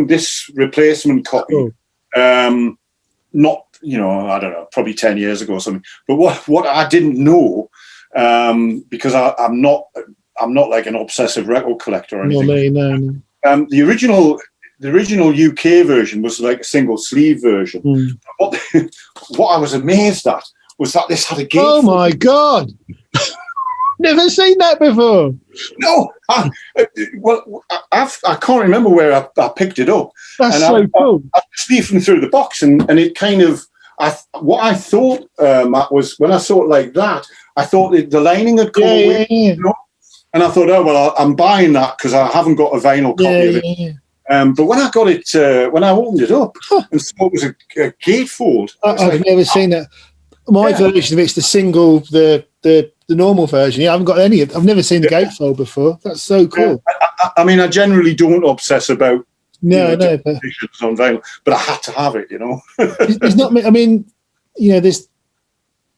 this replacement copy, not, you know, I don't know, probably 10 years ago or something. But what I didn't know, because I'm not like an obsessive record collector or anything. No. The original UK version was like a single sleeve version. What I was amazed at was that this had a gatefold. Oh my God! Never seen that before. No, I can't remember where I picked it up. That's so cool. I was leafing through the box, and it kind of, what I thought, Matt, was when I saw it like that, I thought the lining had come away. Yeah. You know? And I thought, oh, well, I'm buying that because I haven't got a vinyl copy of it. Yeah. But when I got it, when I opened it up and saw it was a gatefold. I've never seen that. My version of it's the single, the normal version. Yeah, I haven't got any. I've never seen the gatefold before. That's so cool. I mean, I generally don't obsess about but on vinyl, but I had to have it. You know, it's not. I mean, you know,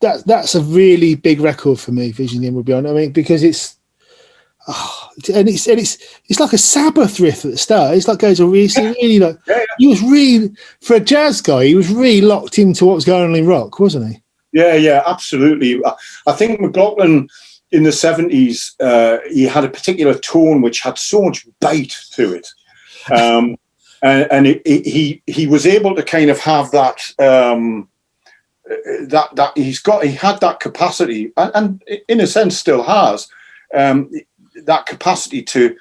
that's a really big record for me. Vision of the Emerald Beyond. I mean, because it's like a Sabbath riff at the start. It's like goes really like he was really, for a jazz guy, he was really locked into what was going on in rock, wasn't he? Yeah, absolutely. I think McLaughlin in the 70s, he had a particular tone which had so much bite to it. And he was able to kind of have that, that he had that capacity, and in a sense still has, that capacity to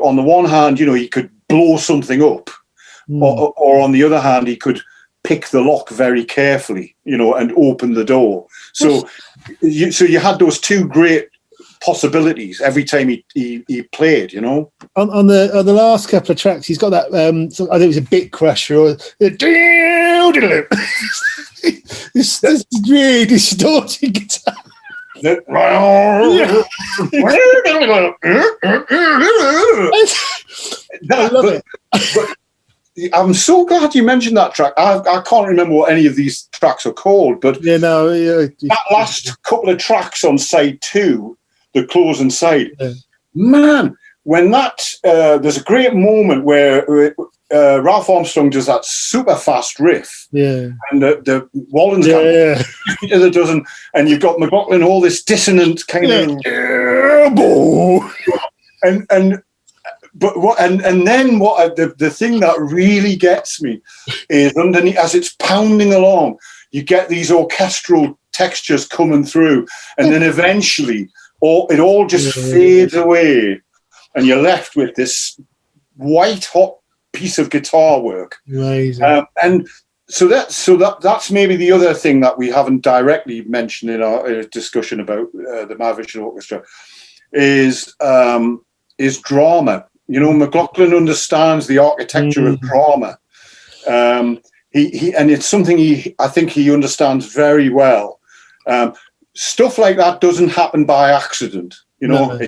on the one hand, you know, he could blow something up, or on the other hand, he could pick the lock very carefully, you know, and open the door. So you had those two great possibilities every time he played, you know. On the last couple of tracks, he's got that. I think it was a Bit Crusher or this really distorted guitar. I love it. But I'm so glad you mentioned that track. I can't remember what any of these tracks are called, but that last couple of tracks on side 2, the closing side, man, when that there's a great moment where Ralph Armstrong does that super fast riff, and the Wallen's to the dozen, and you've got McLaughlin, all this dissonant kind of, and then the thing that really gets me is underneath, as it's pounding along, you get these orchestral textures coming through, and then eventually it all just fades away, and you're left with this white hot piece of guitar work. Amazing. And that's maybe the other thing that we haven't directly mentioned in our discussion about the Mahavishnu Orchestra is drama. You know, McLaughlin understands the architecture of drama. He and it's something I think he understands very well. Stuff like that doesn't happen by accident. You know, no.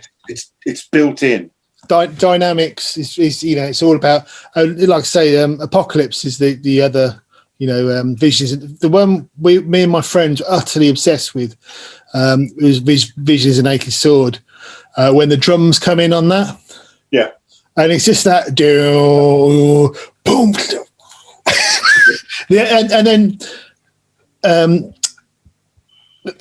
It's built in. Dynamics is you know, it's all about, like I say, Apocalypse is the other, you know, Visions. The one me and my friends are utterly obsessed with is Visions of Naked Sword. When the drums come in on that, yeah, and it's just that boom, yeah, and then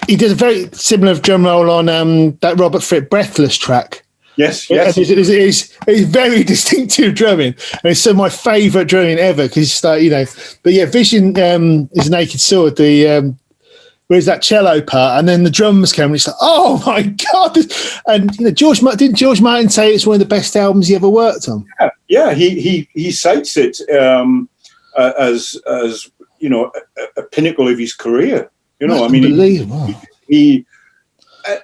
he did a very similar drum roll on that Robert Fripp Breathless track. Yes. It's very distinctive drumming, and it's some of my favourite drumming ever because it's like, you know. But yeah, Vision is a Naked Sword. Where's that cello part, and then the drums come, and it's like, oh my god! And you know, didn't George Martin say it's one of the best albums he ever worked on? Yeah. He cites it as you know, a pinnacle of his career. You know, That's I mean, unbelievable.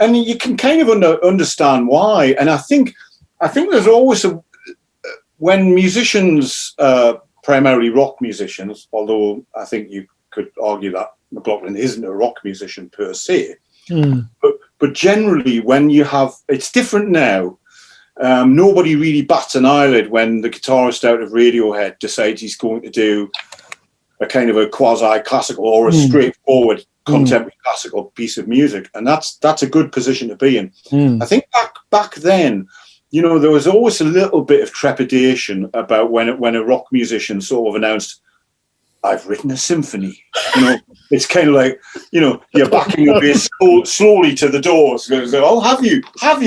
And you can kind of understand why. And I think there's always when musicians, primarily rock musicians, although I think you could argue that McLaughlin isn't a rock musician per se, but generally when you have, it's different now. Nobody really bats an eyelid when the guitarist out of Radiohead decides he's going to do a kind of a quasi-classical or a straightforward contemporary classical piece of music, and that's a good position to be in. I think back then, you know, there was always a little bit of trepidation about when a rock musician sort of announced, "I've written a symphony." You know, it's kind of like, you know, you're backing up slowly to the doors. Oh, have you? I'm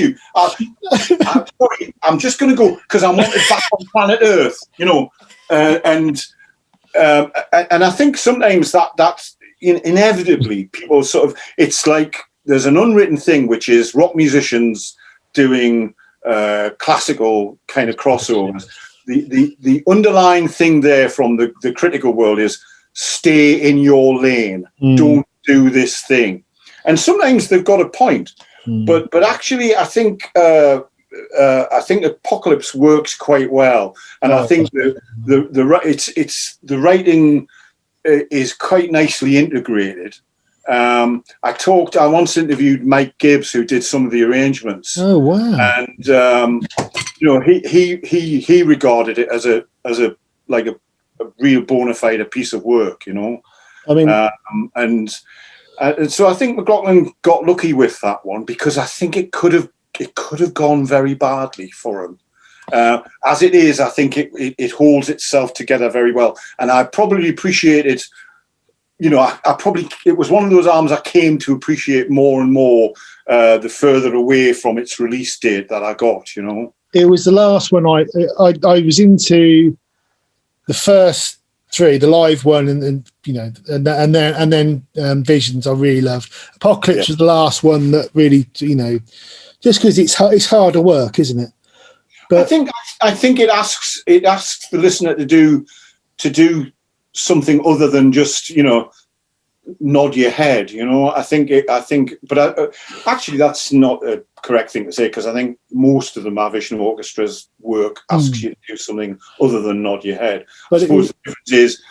sorry, I'm just going to go because I wanted back on planet Earth. You know, and I think sometimes that's inevitably people sort of, it's like there's an unwritten thing which is rock musicians doing classical kind of crossovers. The underlying thing there from the critical world is stay in your lane, don't do this thing, and sometimes they've got a point, but actually I think Apocalypse works quite well, and I think the writing is quite nicely integrated. I once interviewed Mike Gibbs, who did some of the arrangements. Oh wow! And you know, he regarded it as a real bona fide piece of work. You know, I mean, and so I think McLaughlin got lucky with that one, because I think it could have gone very badly for him. As it is, I think it holds itself together very well, and I probably appreciated, you know, it was one of those albums I came to appreciate more and more the further away from its release date that I got. You know, it was the last one I was into. The first three, the live one, and you know, and then Visions, I really loved. Apocalypse was the last one that really, you know, just because it's harder work, isn't it? But I think it asks the listener to do something other than just, you know, nod your head. You know, but actually that's not a correct thing to say, because I think most of the Mahavishnu Orchestra's work asks you to do something other than nod your head. But I suppose the difference is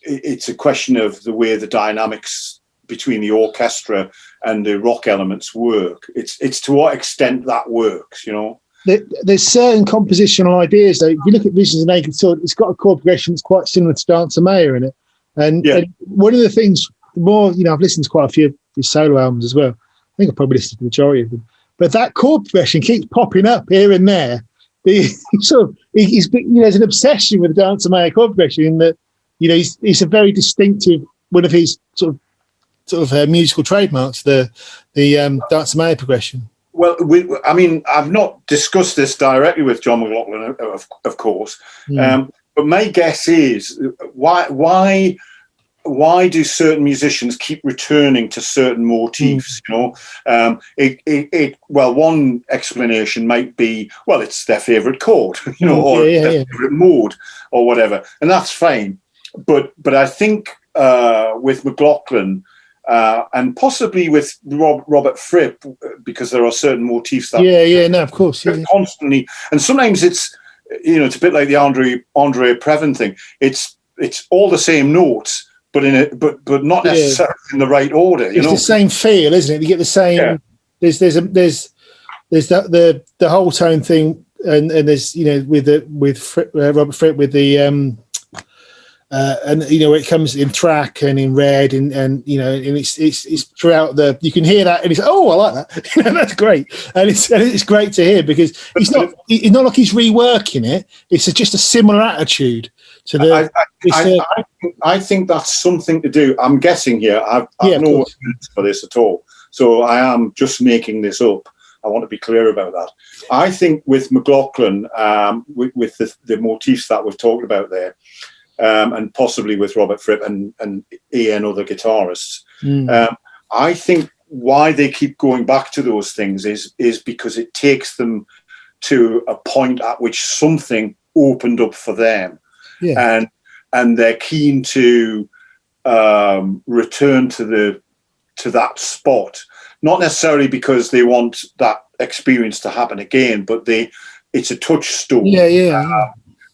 it's a question of the way the dynamics between the orchestra and the rock elements work. It's to what extent that works, you know. There's certain compositional ideas, though. If you look at Visions of Naked Sword, it's got a chord progression that's quite similar to Dancer Maya in it. And one of the things, the more, you know, I've listened to quite a few of his solo albums as well. I think I've probably listened to the majority of them. But that chord progression keeps popping up here and there. He's you know, there's an obsession with the Dancer Maya chord progression in that, you know, he's a very distinctive, one of his sort of musical trademarks, the Dancer Maya progression. Well, I mean, I've not discussed this directly with John McLaughlin, of course, but my guess is why do certain musicians keep returning to certain motifs? You know, well, one explanation might be, well, it's their favorite chord, you know, or their favorite mode, or whatever, and that's fine. but I think with McLaughlin and possibly with Robert Fripp, because there are certain motifs that no, of course, constantly, and sometimes it's it's a bit like the Andre Previn thing. It's all the same notes, but but not necessarily in the right order. It's the same feel, isn't it? You get the same. Yeah. There's the whole tone thing, and there's with Robert Fripp with the and it comes in track and in red and and it's throughout the, you can hear that and it's I like that. That's great, and it's great to hear because it's not like he's reworking it. It's just a similar attitude to the. I think that's something to do. I'm guessing here. I've no evidence for this at all, so I am just making this up. I want to be clear about that. I think with McLaughlin, with the motifs that we've talked about there. And possibly with Robert Fripp and other guitarists. I think why they keep going back to those things is because it takes them to a point at which something opened up for them, and they're keen to return to that spot, not necessarily because they want that experience to happen again, but it's a touchstone.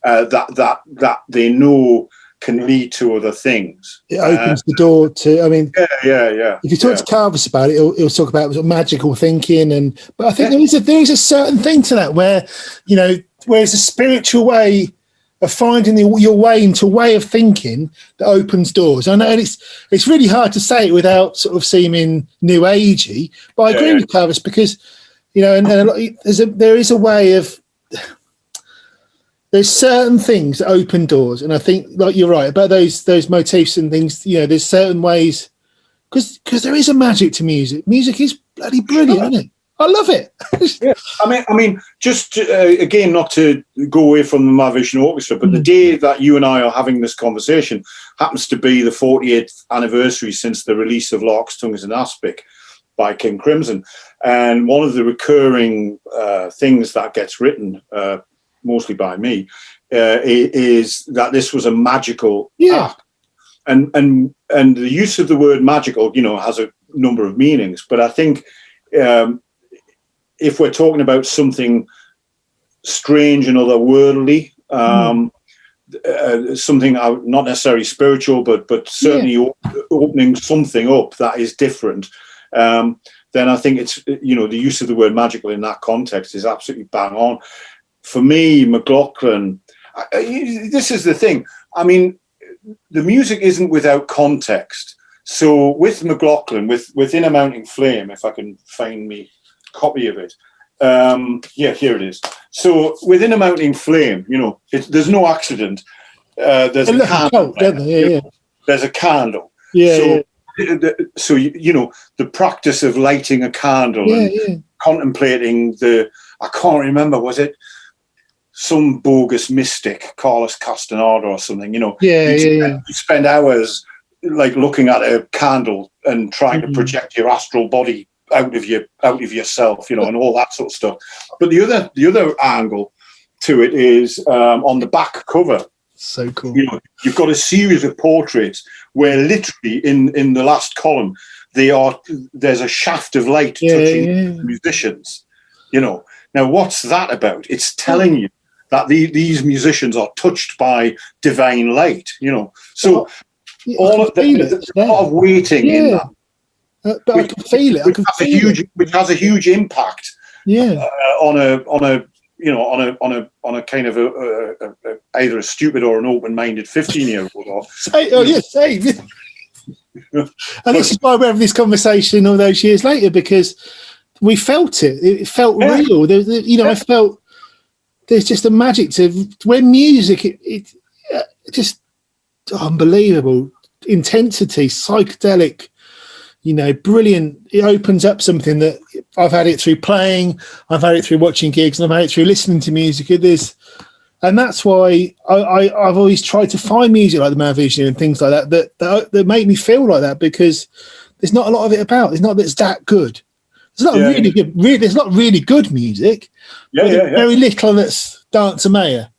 That they know can lead to other things. It opens the door to. I mean, If you talk to Carvis about it, he'll talk about magical thinking, but I think there is a certain thing to that where where's a spiritual way of finding your way into a way of thinking that opens doors. I know, and it's really hard to say it without sort of seeming new agey, but I agree with Carvis because there is a way of. There's certain things that open doors, and I think, like you're right about those motifs and things. There's certain ways because there is a magic to music. Music is bloody brilliant, isn't it? I love it. I mean, just again, not to go away from the Mahavishnu Orchestra, but the day that you and I are having this conversation happens to be the 48th anniversary since the release of Lark's Tongues and Aspic by King Crimson, and one of the recurring things that gets written. Mostly by me, is that this was a magical act, and the use of the word magical, has a number of meanings. But I think if we're talking about something strange and otherworldly, something not necessarily spiritual, but certainly opening something up that is different, then I think it's the use of the word magical in that context is absolutely bang on. For me, McLaughlin, this is the thing. I mean, the music isn't without context. So with McLaughlin, within a Mounting Flame, if I can find me a copy of it. Here it is. So within a Mounting Flame, there's no accident. There's a candle. There's a candle. So the practice of lighting a candle and contemplating I can't remember, was it some bogus mystic, Carlos Castaneda or something, you spend hours like looking at a candle and trying to project your astral body out of yourself, and all that sort of stuff. But the other angle to it is on the back cover. So cool. You've got a series of portraits where literally in the last column there's a shaft of light touching the musicians. Now what's that about? It's telling you that these musicians are touched by divine light, So all of there's a lot of waiting in that. But I can feel it. Which has a huge impact. On a kind of either a stupid or an open-minded 15-year-old. Same. And this is why we're having this conversation all those years later, because we felt it. It felt real. I felt there's just a magic to when music. It just unbelievable intensity, psychedelic. Brilliant. It opens up something that I've had it through playing, I've had it through watching gigs, and I've had it through listening to music. And that's why I've always tried to find music like the Mahavishnu and things like that make me feel like that, because there's not a lot of it about. It's not that it's that good. It's not really good. There's not really good music. Very little that's Dancer Mayer.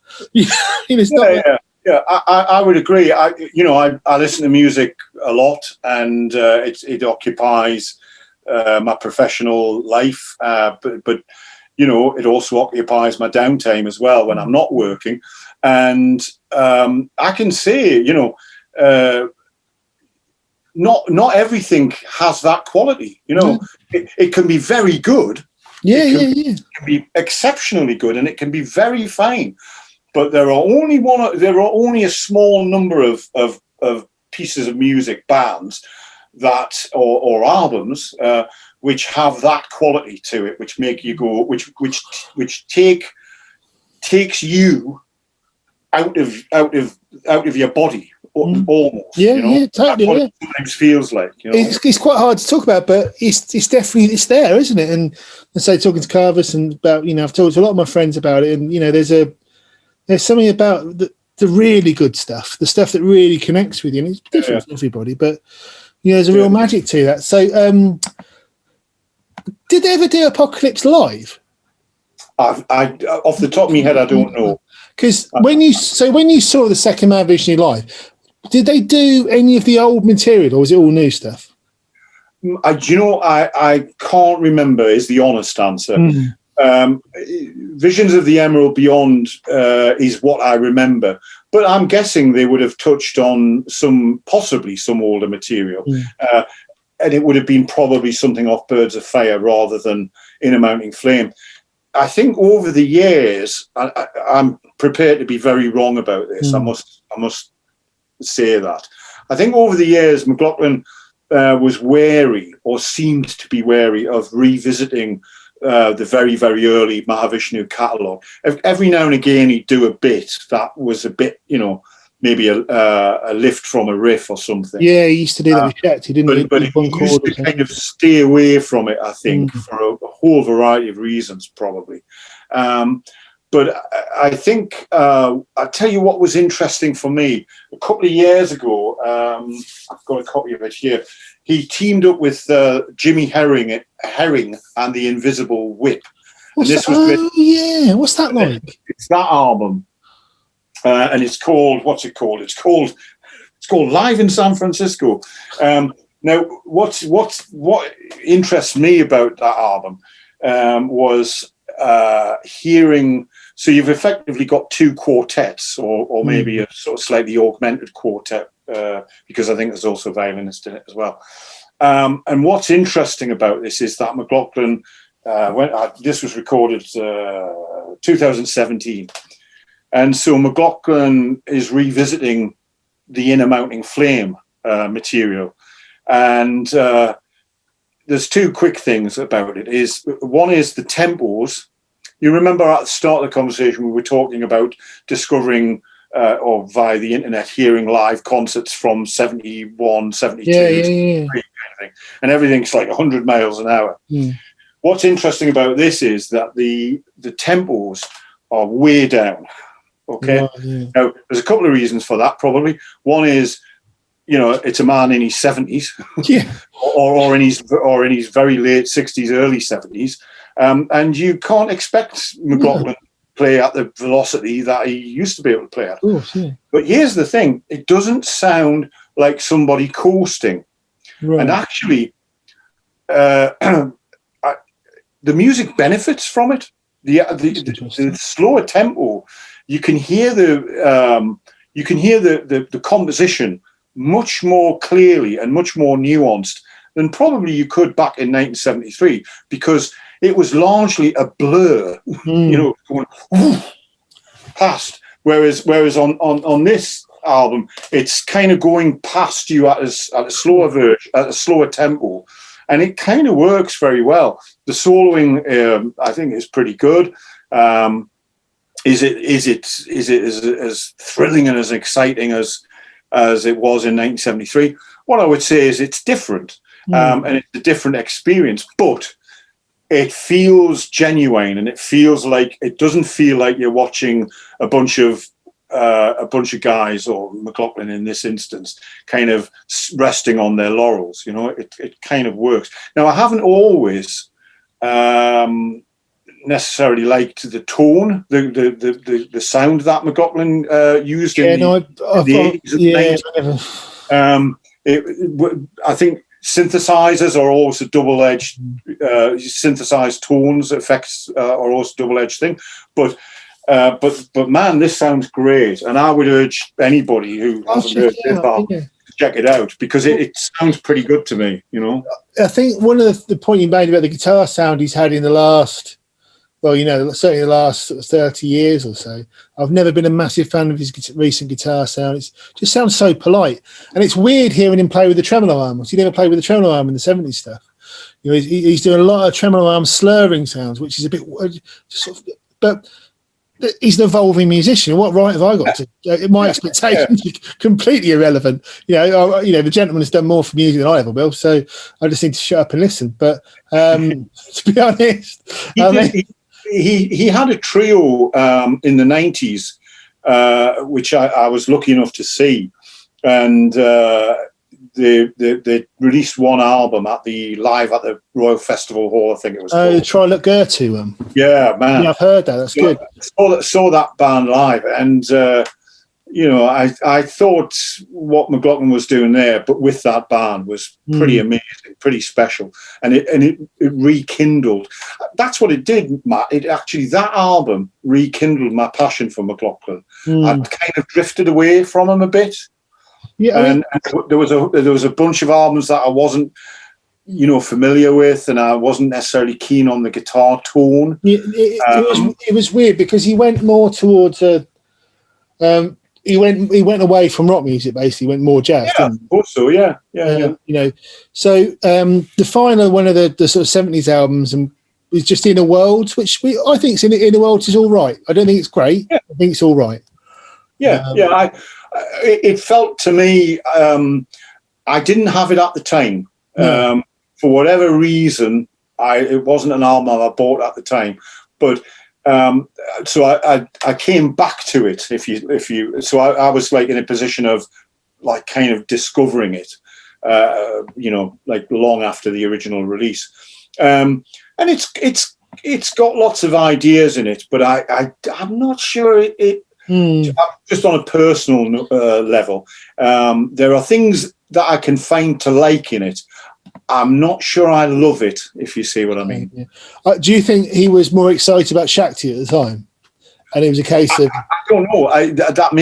Yeah, I would agree. I listen to music a lot, and it occupies my professional life. But it also occupies my downtime as well when I'm not working. And I can say, not everything has that quality. It can be very good. Yeah, It can be exceptionally good, and it can be very fine. But there are only a small number of pieces of music, bands that or albums which have that quality to it, which make you go, which takes you out of your body almost. Yeah, totally. That's what it sometimes feels like. It's quite hard to talk about, but it's definitely there, isn't it? And say talking to Carvis and about I've talked to a lot of my friends about it, and there's something about the really good stuff, the stuff that really connects with you. And it's different for everybody, but there's a real magic to that. So, did they ever do Apocalypse live? I off the top of my head, I don't know. Because when you saw the second Mahavishnu live, did they do any of the old material, or was it all new stuff? I can't remember. Is the honest answer. Visions of the Emerald Beyond is what I remember, but I'm guessing they would have touched on possibly some older material, and it would have been probably something off Birds of Fire rather than In a Mounting Flame. I think over the years, I'm prepared to be very wrong about this. I must say that. I think over the years, McLaughlin was wary, or seemed to be wary, of revisiting the very, very early Mahavishnu catalogue. Every now and again, he'd do a bit that was a bit, maybe a lift from a riff or something. Yeah, he used to do that with Chet. He didn't. But he used to kind of stay away from it, I think, for a whole variety of reasons, probably. But I think I'll tell you what was interesting for me. A couple of years ago, I've got a copy of it here. He teamed up with Jimmy Herring and the Invisible Whip. What's that like? It's that album, and it's called. What's it called? It's called Live in San Francisco. Now, what interests me about that album was hearing. So you've effectively got two quartets, or maybe a sort of slightly augmented quartet, because I think there's also a violinist in it as well. And what's interesting about this is that McLaughlin, this was recorded 2017, and so McLaughlin is revisiting the Inner Mounting Flame material, and there's two quick things about it. One is the tempos. You remember at the start of the conversation we were talking about discovering or via the internet hearing live concerts from 71, 72, kind of thing, and everything's like 100 miles an hour. What's interesting about this is that the tempos are way down. Okay. Now there's a couple of reasons for that. Probably one is, it's a man in his 70s, or in his very late 60s, early 70s, and you can't expect McLaughlin to play at the velocity that he used to be able to play at. But here's the thing: it doesn't sound like somebody coasting, and actually, the music benefits from it. The slower tempo, you can hear the composition much more clearly and much more nuanced than probably you could back in 1973, because it was largely a blur, going past. Whereas on this album, it's kind of going past you at a slower tempo, and it kind of works very well. The soloing, I think, is pretty good. Is it as thrilling and as exciting as it was in 1973? What I would say is it's different, and it's a different experience, but it feels genuine, and it doesn't feel like you're watching a bunch of guys, or McLaughlin in this instance, kind of resting on their laurels. It kind of works. Now, I haven't always necessarily liked the tone, the sound that McLaughlin used in the 80s and 90s. I think synthesizers are always a double-edged, synthesized tones effects are also a double-edged thing. But man, this sounds great, and I would urge anybody who hasn't heard this album to check it out, because it sounds pretty good to me. You know, I think one of the point you made about the guitar sound he's had in the last, well, you know, certainly the last 30 years or so. I've never been a massive fan of his recent guitar sound. It just sounds so polite, and it's weird hearing him play with the tremolo arms. He never played with the tremolo arm in the 70s stuff. You know, he's doing a lot of tremolo arm slurring sounds, which is a bit sort of, but he's an evolving musician. What right have I got to? My expectations are completely irrelevant. You know, the gentleman has done more for music than I ever will, so I just need to shut up and listen. But to be honest, he had a trio in the 90s, which I was lucky enough to see, and they released one album live at the Royal Festival Hall, I think it was. Oh, the Trilot Gertu. Yeah, man. Yeah, I've heard that. That's good. Saw that band live, and I thought what McLaughlin was doing there, but with that band, was pretty amazing, pretty special, and it rekindled. That's what it did, Matt. That album rekindled my passion for McLaughlin. I'd kind of drifted away from him a bit. Yeah, and there was a bunch of albums that I wasn't, familiar with, and I wasn't necessarily keen on the guitar tone. It was weird because he went more towards he went away from rock music, basically. He went more jazz. Yeah, also, yeah. So the final one of the sort of 70s albums is just Inner Worlds, which I think Inner Worlds is all right. I don't think it's great. Yeah. I think it's all right. Yeah, it felt to me, I didn't have it at the time. No. For whatever reason, it wasn't an album I bought at the time. But so I came back to it. So I was like in a position of like kind of discovering it, like long after the original release. And it's got lots of ideas in it, but I'm not sure it. Just on a personal level, there are things that I can find to like in it. I'm not sure I love it, if you see what I mean. Yeah. Do you think he was more excited about Shakti at the time, and it was a case of? I don't know. That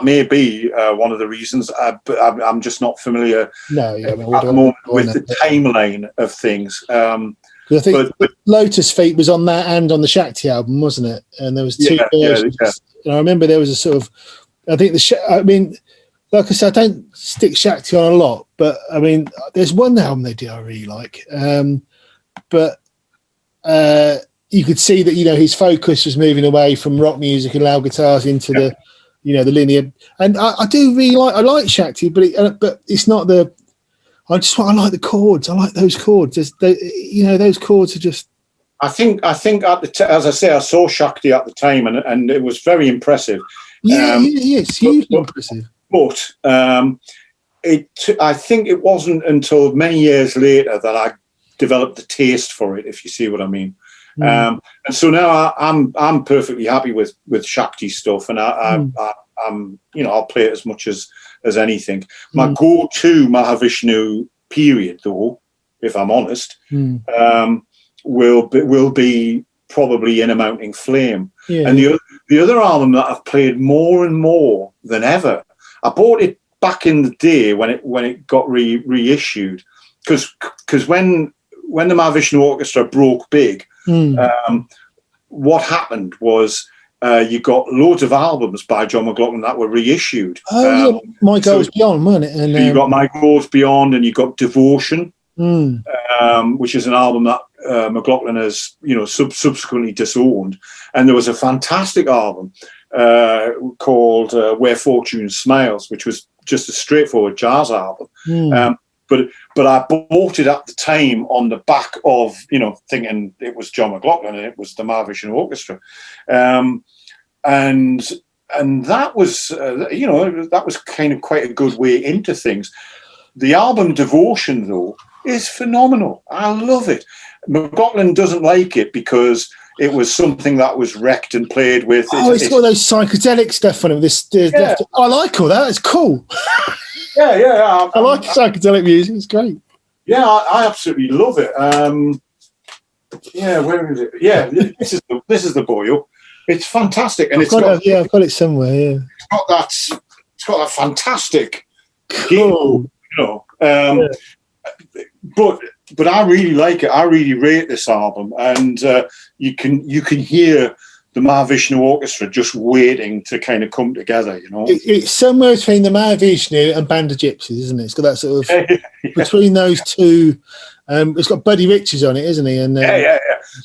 may be one of the reasons, but I'm just not familiar at the moment with the timeline of things. I think Lotus Feet was on that and on the Shakti album, wasn't it? And there was two versions. Yeah. And I remember there was a sort of, I think like I said, I don't stick Shakti on a lot, but I mean, there's one album they did I really like. But you could see that, his focus was moving away from rock music and loud guitars into the linear. And I do really like Shakti, but it's not the, I like the chords. I like those chords. Those chords are just. I think at the as I say, I saw Shakti at the time, and it was very impressive. It's hugely impressive. But I think it wasn't until many years later that I developed the taste for it, if you see what I mean. And so now I'm perfectly happy with Shakti stuff, and I'm I'll play it as much as anything. My go-to Mahavishnu period, though, if I'm honest, will be probably In a Mounting Flame. Yeah. And the other album that I've played more and more than ever, I bought it back in the day when it got reissued, because when the Mahavishnu Orchestra broke big, what happened was you got loads of albums by John McLaughlin that were reissued. My Goes Beyond, wasn't it? And you got My Goes Beyond, and you got Devotion, which is an album that McLaughlin has subsequently disowned. And there was a fantastic album called Where Fortune Smiles, which was just a straightforward jazz album. But I bought it at the time on the back of, thinking it was John McLaughlin and it was the Mahavishnu Orchestra. And that was, that was kind of quite a good way into things. The album Devotion, though, is phenomenal. I love it. McLaughlin doesn't like it because it was something that was wrecked and played with. It's got those psychedelic stuff on it. I like all that. It's cool. Yeah. I like psychedelic music. It's great. Yeah, I absolutely love it. Where is it? Yeah, this is the Boyle. It's fantastic, and I've got it somewhere. Yeah, it's got that fantastic cool. But I really like it. I really rate this album, and you can hear the Mahavishnu Orchestra just waiting to kind of come together. It's somewhere between the Mahavishnu and Band of Gypsies, isn't it? It's got that sort of between those two. It's got Buddy Richards on it, isn't he? And So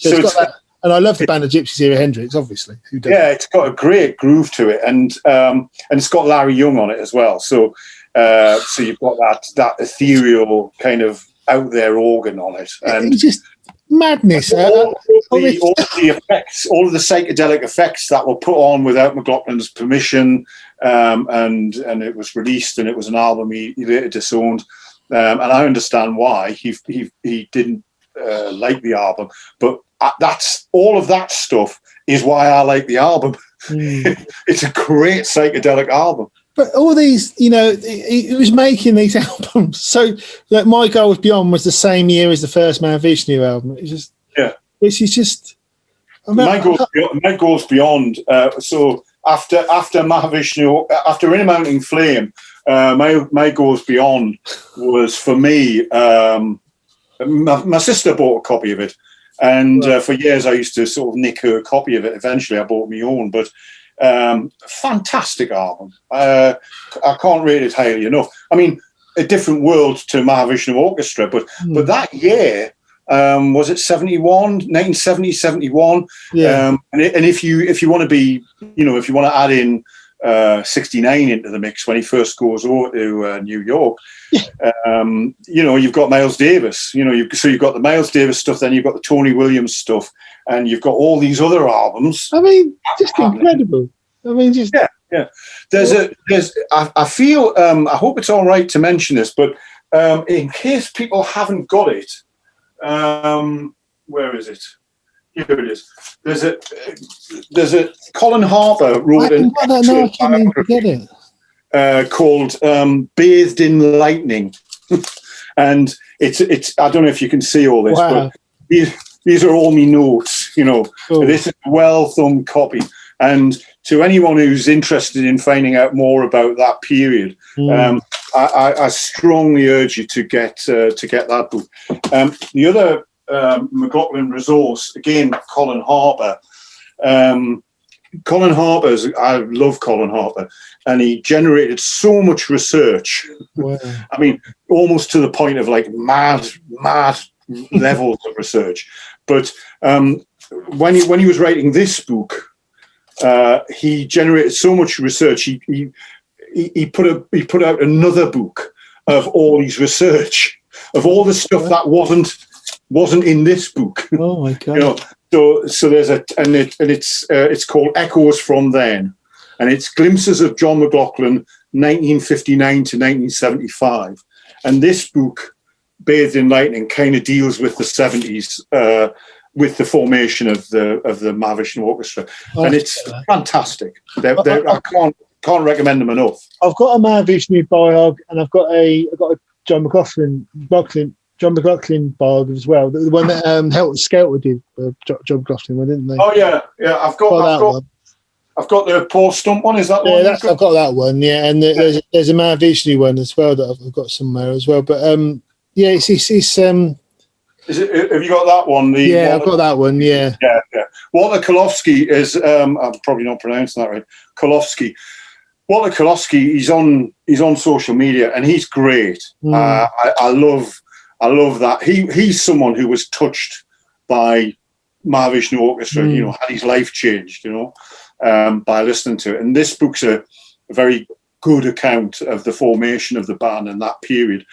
it's got that. And I love the Band of Gypsies here, Hendrix, obviously. Who doesn't? Yeah, it's got a great groove to it, and it's got Larry Young on it as well. So you've got that ethereal kind of out there organ on it, and it's just madness. All the effects, all of the psychedelic effects that were put on without McLaughlin's permission, and it was released, and it was an album he later disowned, and I understand why he didn't like the album, but that's all of that stuff is why I like the album. It's a great psychedelic album. But all these, he was making these albums. So that My Goals Beyond was the same year as the first Mahavishnu album. It's just, which is just. My Goals Beyond. So after Mahavishnu, after In a Mounting Flame, My Goals Beyond was for me. My sister bought a copy of it, and for years I used to sort of nick her copy of it. Eventually, I bought my own, but. Fantastic album. I can't rate it highly enough. I mean, a different world to Mahavishnu Orchestra, but that year, was it 1970, 71? Yeah. And if you want to be, if you want to add in 69 into the mix when he first goes over to New York, you've got Miles Davis. So you've got the Miles Davis stuff, then you've got the Tony Williams stuff, and you've got all these other albums. I mean, just incredible. I mean, just yeah. I feel. I hope it's all right to mention this, but in case people haven't got it, where is it? Here it is. There's a Colin Harper wrote an biography called "Bathed in Lightning," and it's. I don't know if you can see all this, but these are all my notes. Cool. This is a well-thumbed copy, and to anyone who's interested in finding out more about that period, I strongly urge you to get that book. The other McLaughlin resource, again, Colin Harper. Colin Harper's, I love Colin Harper, and he generated so much research. Wow. I mean, almost to the point of like mad levels of research. But when he was writing this book, he generated so much research. He put out another book of all his research of all the stuff that wasn't in this book. Oh my God! So there's it's called Echoes from Then, and it's glimpses of John McLaughlin 1959 to 1975, and this book, Bathed in Lightning, kind of deals with the 70s. With the formation of the Mahavishnu Orchestra, and it's fantastic. I can't recommend them enough. I've got a Mahavishnu biog, and I've got a John McLaughlin biog as well. The one that Helter Skelter did, John McLaughlin one, didn't they? Oh yeah. I've got one. I've got the Paul Stump one. Is that the one? I've got that one. Yeah, and there's a Mahavishnu one as well that I've got somewhere as well. But have you got that one? I've got that one. Yeah. Walter Kolofsky is. I'm probably not pronouncing that right. Kolofsky. Walter Kolofsky. He's on social media, and he's great. I love that. He's someone who was touched by Mahavishnu Orchestra. Had his life changed. By listening to it, and this book's a very good account of the formation of the band in that period.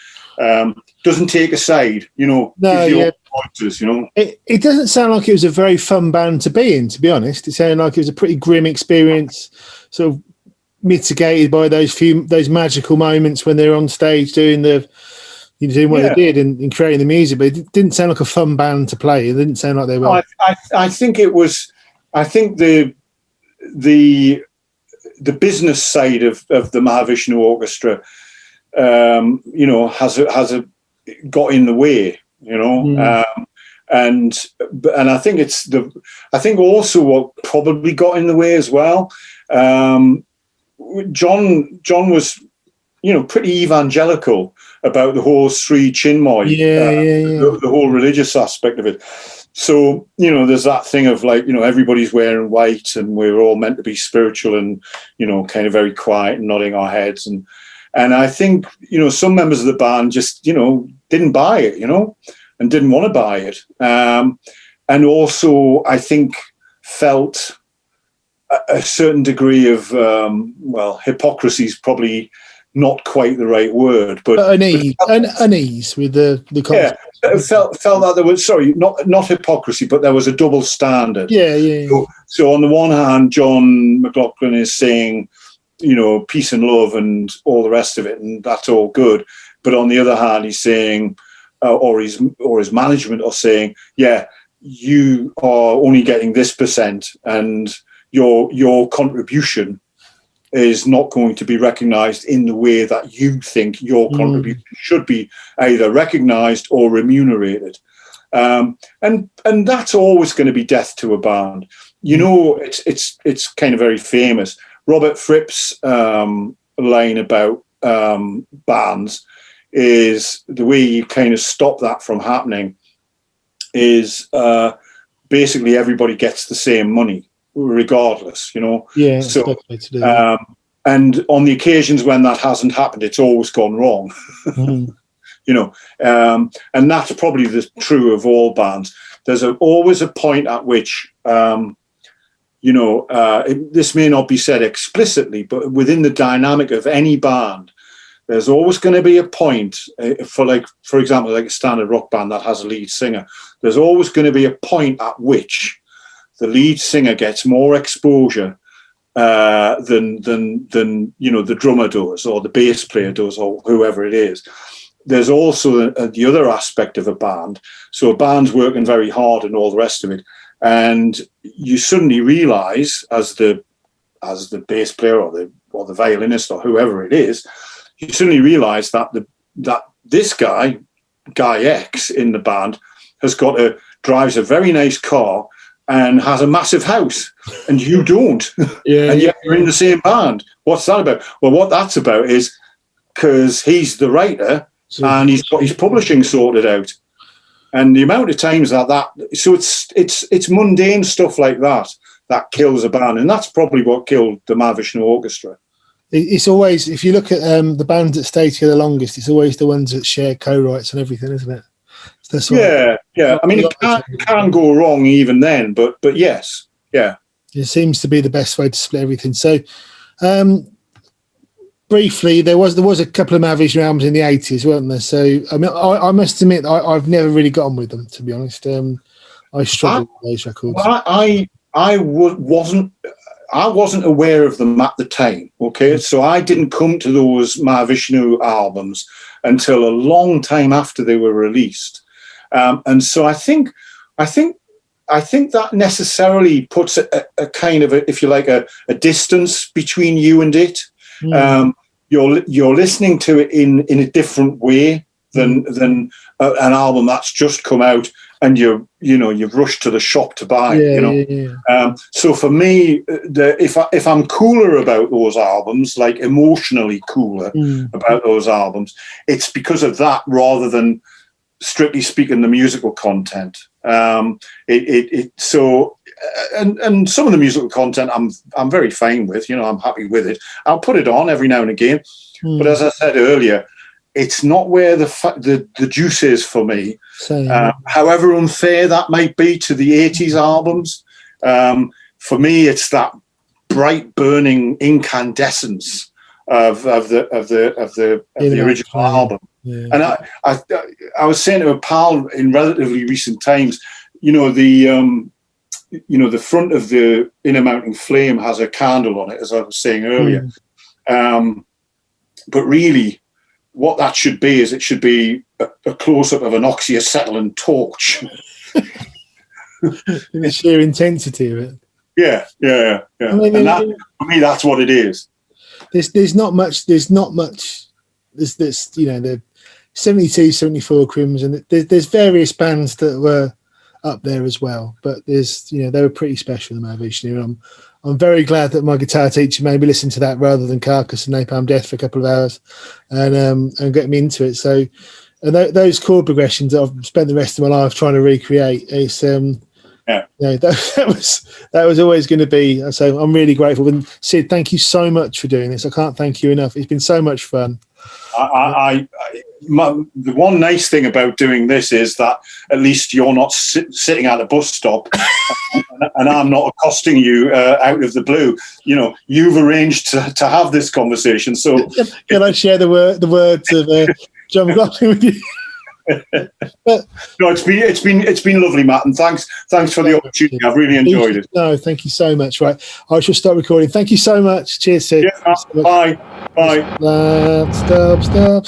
Doesn't take a side, pointers, It doesn't sound like it was a very fun band to be in, to be honest. It sounded like it was a pretty grim experience, sort of mitigated by those magical moments when they're on stage doing the doing what Yeah. they did in creating the music, but it didn't sound like a fun band to play. It didn't sound like they were. I think it was. I think the business side of the Mahavishnu Orchestra, has got in the way, and I think I think also what probably got in the way as well. John was, pretty evangelical about the whole Sri Chinmoy, the whole religious aspect of it. So, there's that thing of like, everybody's wearing white and we're all meant to be spiritual and, kind of very quiet and nodding our heads. And I think, some members of the band just, didn't buy it, and didn't want to buy it. And also, I think, felt a certain degree of, hypocrisy is probably not quite the right word, but unease with the concept. Felt that there was, not hypocrisy, but there was a double standard. So on the one hand, John McLaughlin is saying, peace and love and all the rest of it, and that's all good. But on the other hand, he's saying, or his management are saying, you are only getting this percent, and your contribution is not going to be recognised in the way that you think your contribution should be either recognised or remunerated. And that's always going to be death to a band. It's kind of very famous. Robert Fripp's line about bands is the way you kind of stop that from happening is basically everybody gets the same money, regardless, So, and on the occasions when that hasn't happened, it's always gone wrong, and that's probably true of all bands. There's always a point at which, this may not be said explicitly, but within the dynamic of any band, there's always going to be a point for example, like a standard rock band that has a lead singer. There's always going to be a point at which the lead singer gets more exposure than the drummer does, or the bass player does, or whoever it is. There's also the other aspect of a band. So a band's working very hard and all the rest of it, and you suddenly realise, as the bass player or the violinist or whoever it is, you suddenly realise that this guy X in the band drives a very nice car and has a massive house, and you don't. And yet you're in the same band. What's that about? Well, what that's about is because he's the writer and he's got his publishing sorted out. And the amount of times that so it's mundane stuff like that kills a band, and that's probably what killed the Mahavishnu Orchestra. It's always, if you look at the bands that stay together the longest, it's always the ones that share co-writes and everything, isn't it? So yeah. I mean, it can go wrong even then, but yes, yeah. It seems to be the best way to split everything. So, briefly, there was a couple of Mahavishnu albums in the 80s, weren't there? So, I mean, I must admit, I've never really got on with them, to be honest. I struggled with those records. Well, I wasn't aware of them at the time, okay? So I didn't come to those Mahavishnu albums until a long time after they were released. And so I think that necessarily puts a kind of if you like, a distance between you and it. You're listening to it in a different way than an album that's just come out and you've rushed to the shop to buy it. So for me, if I'm cooler about those albums, like emotionally cooler about those albums, it's because of that rather than strictly speaking the musical content. And some of the musical content I'm very fine with. I'm happy with it. I'll put it on every now and again, but as I said earlier, it's not where the juice is for me. However unfair that might be to the 80s albums, for me it's that bright burning incandescence of the original album. Yeah. And I was saying to a pal in relatively recent times, the front of the Inner Mountain Flame has a candle on it, as I was saying earlier. But really, what that should be is it should be a close-up of an oxyacetylene torch. The sheer intensity of it. Yeah. I mean, and that, for me, that's what it is. There's not much. There's the 72, 74 Crimson. There's various bands that were up there as well, but they were pretty special, the Mahavishnu. I'm very glad that my guitar teacher made me listen to that rather than Carcass and Napalm Death for a couple of hours, and get me into it. So, and those chord progressions that I've spent the rest of my life trying to recreate is that was always going to be. So I'm really grateful. And Sid, thank you so much for doing this. I can't thank you enough. It's been so much fun. The one nice thing about doing this is that at least you're not sitting at a bus stop and I'm not accosting you out of the blue. You've arranged to have this conversation. So can I share the words of John McLaughlin with you? No, it's been lovely, Matt, and thanks for the opportunity. I've really enjoyed it. No, thank you so much. Right, I shall start recording. Thank you so much. Cheers, Sid. Yeah, bye. Stop.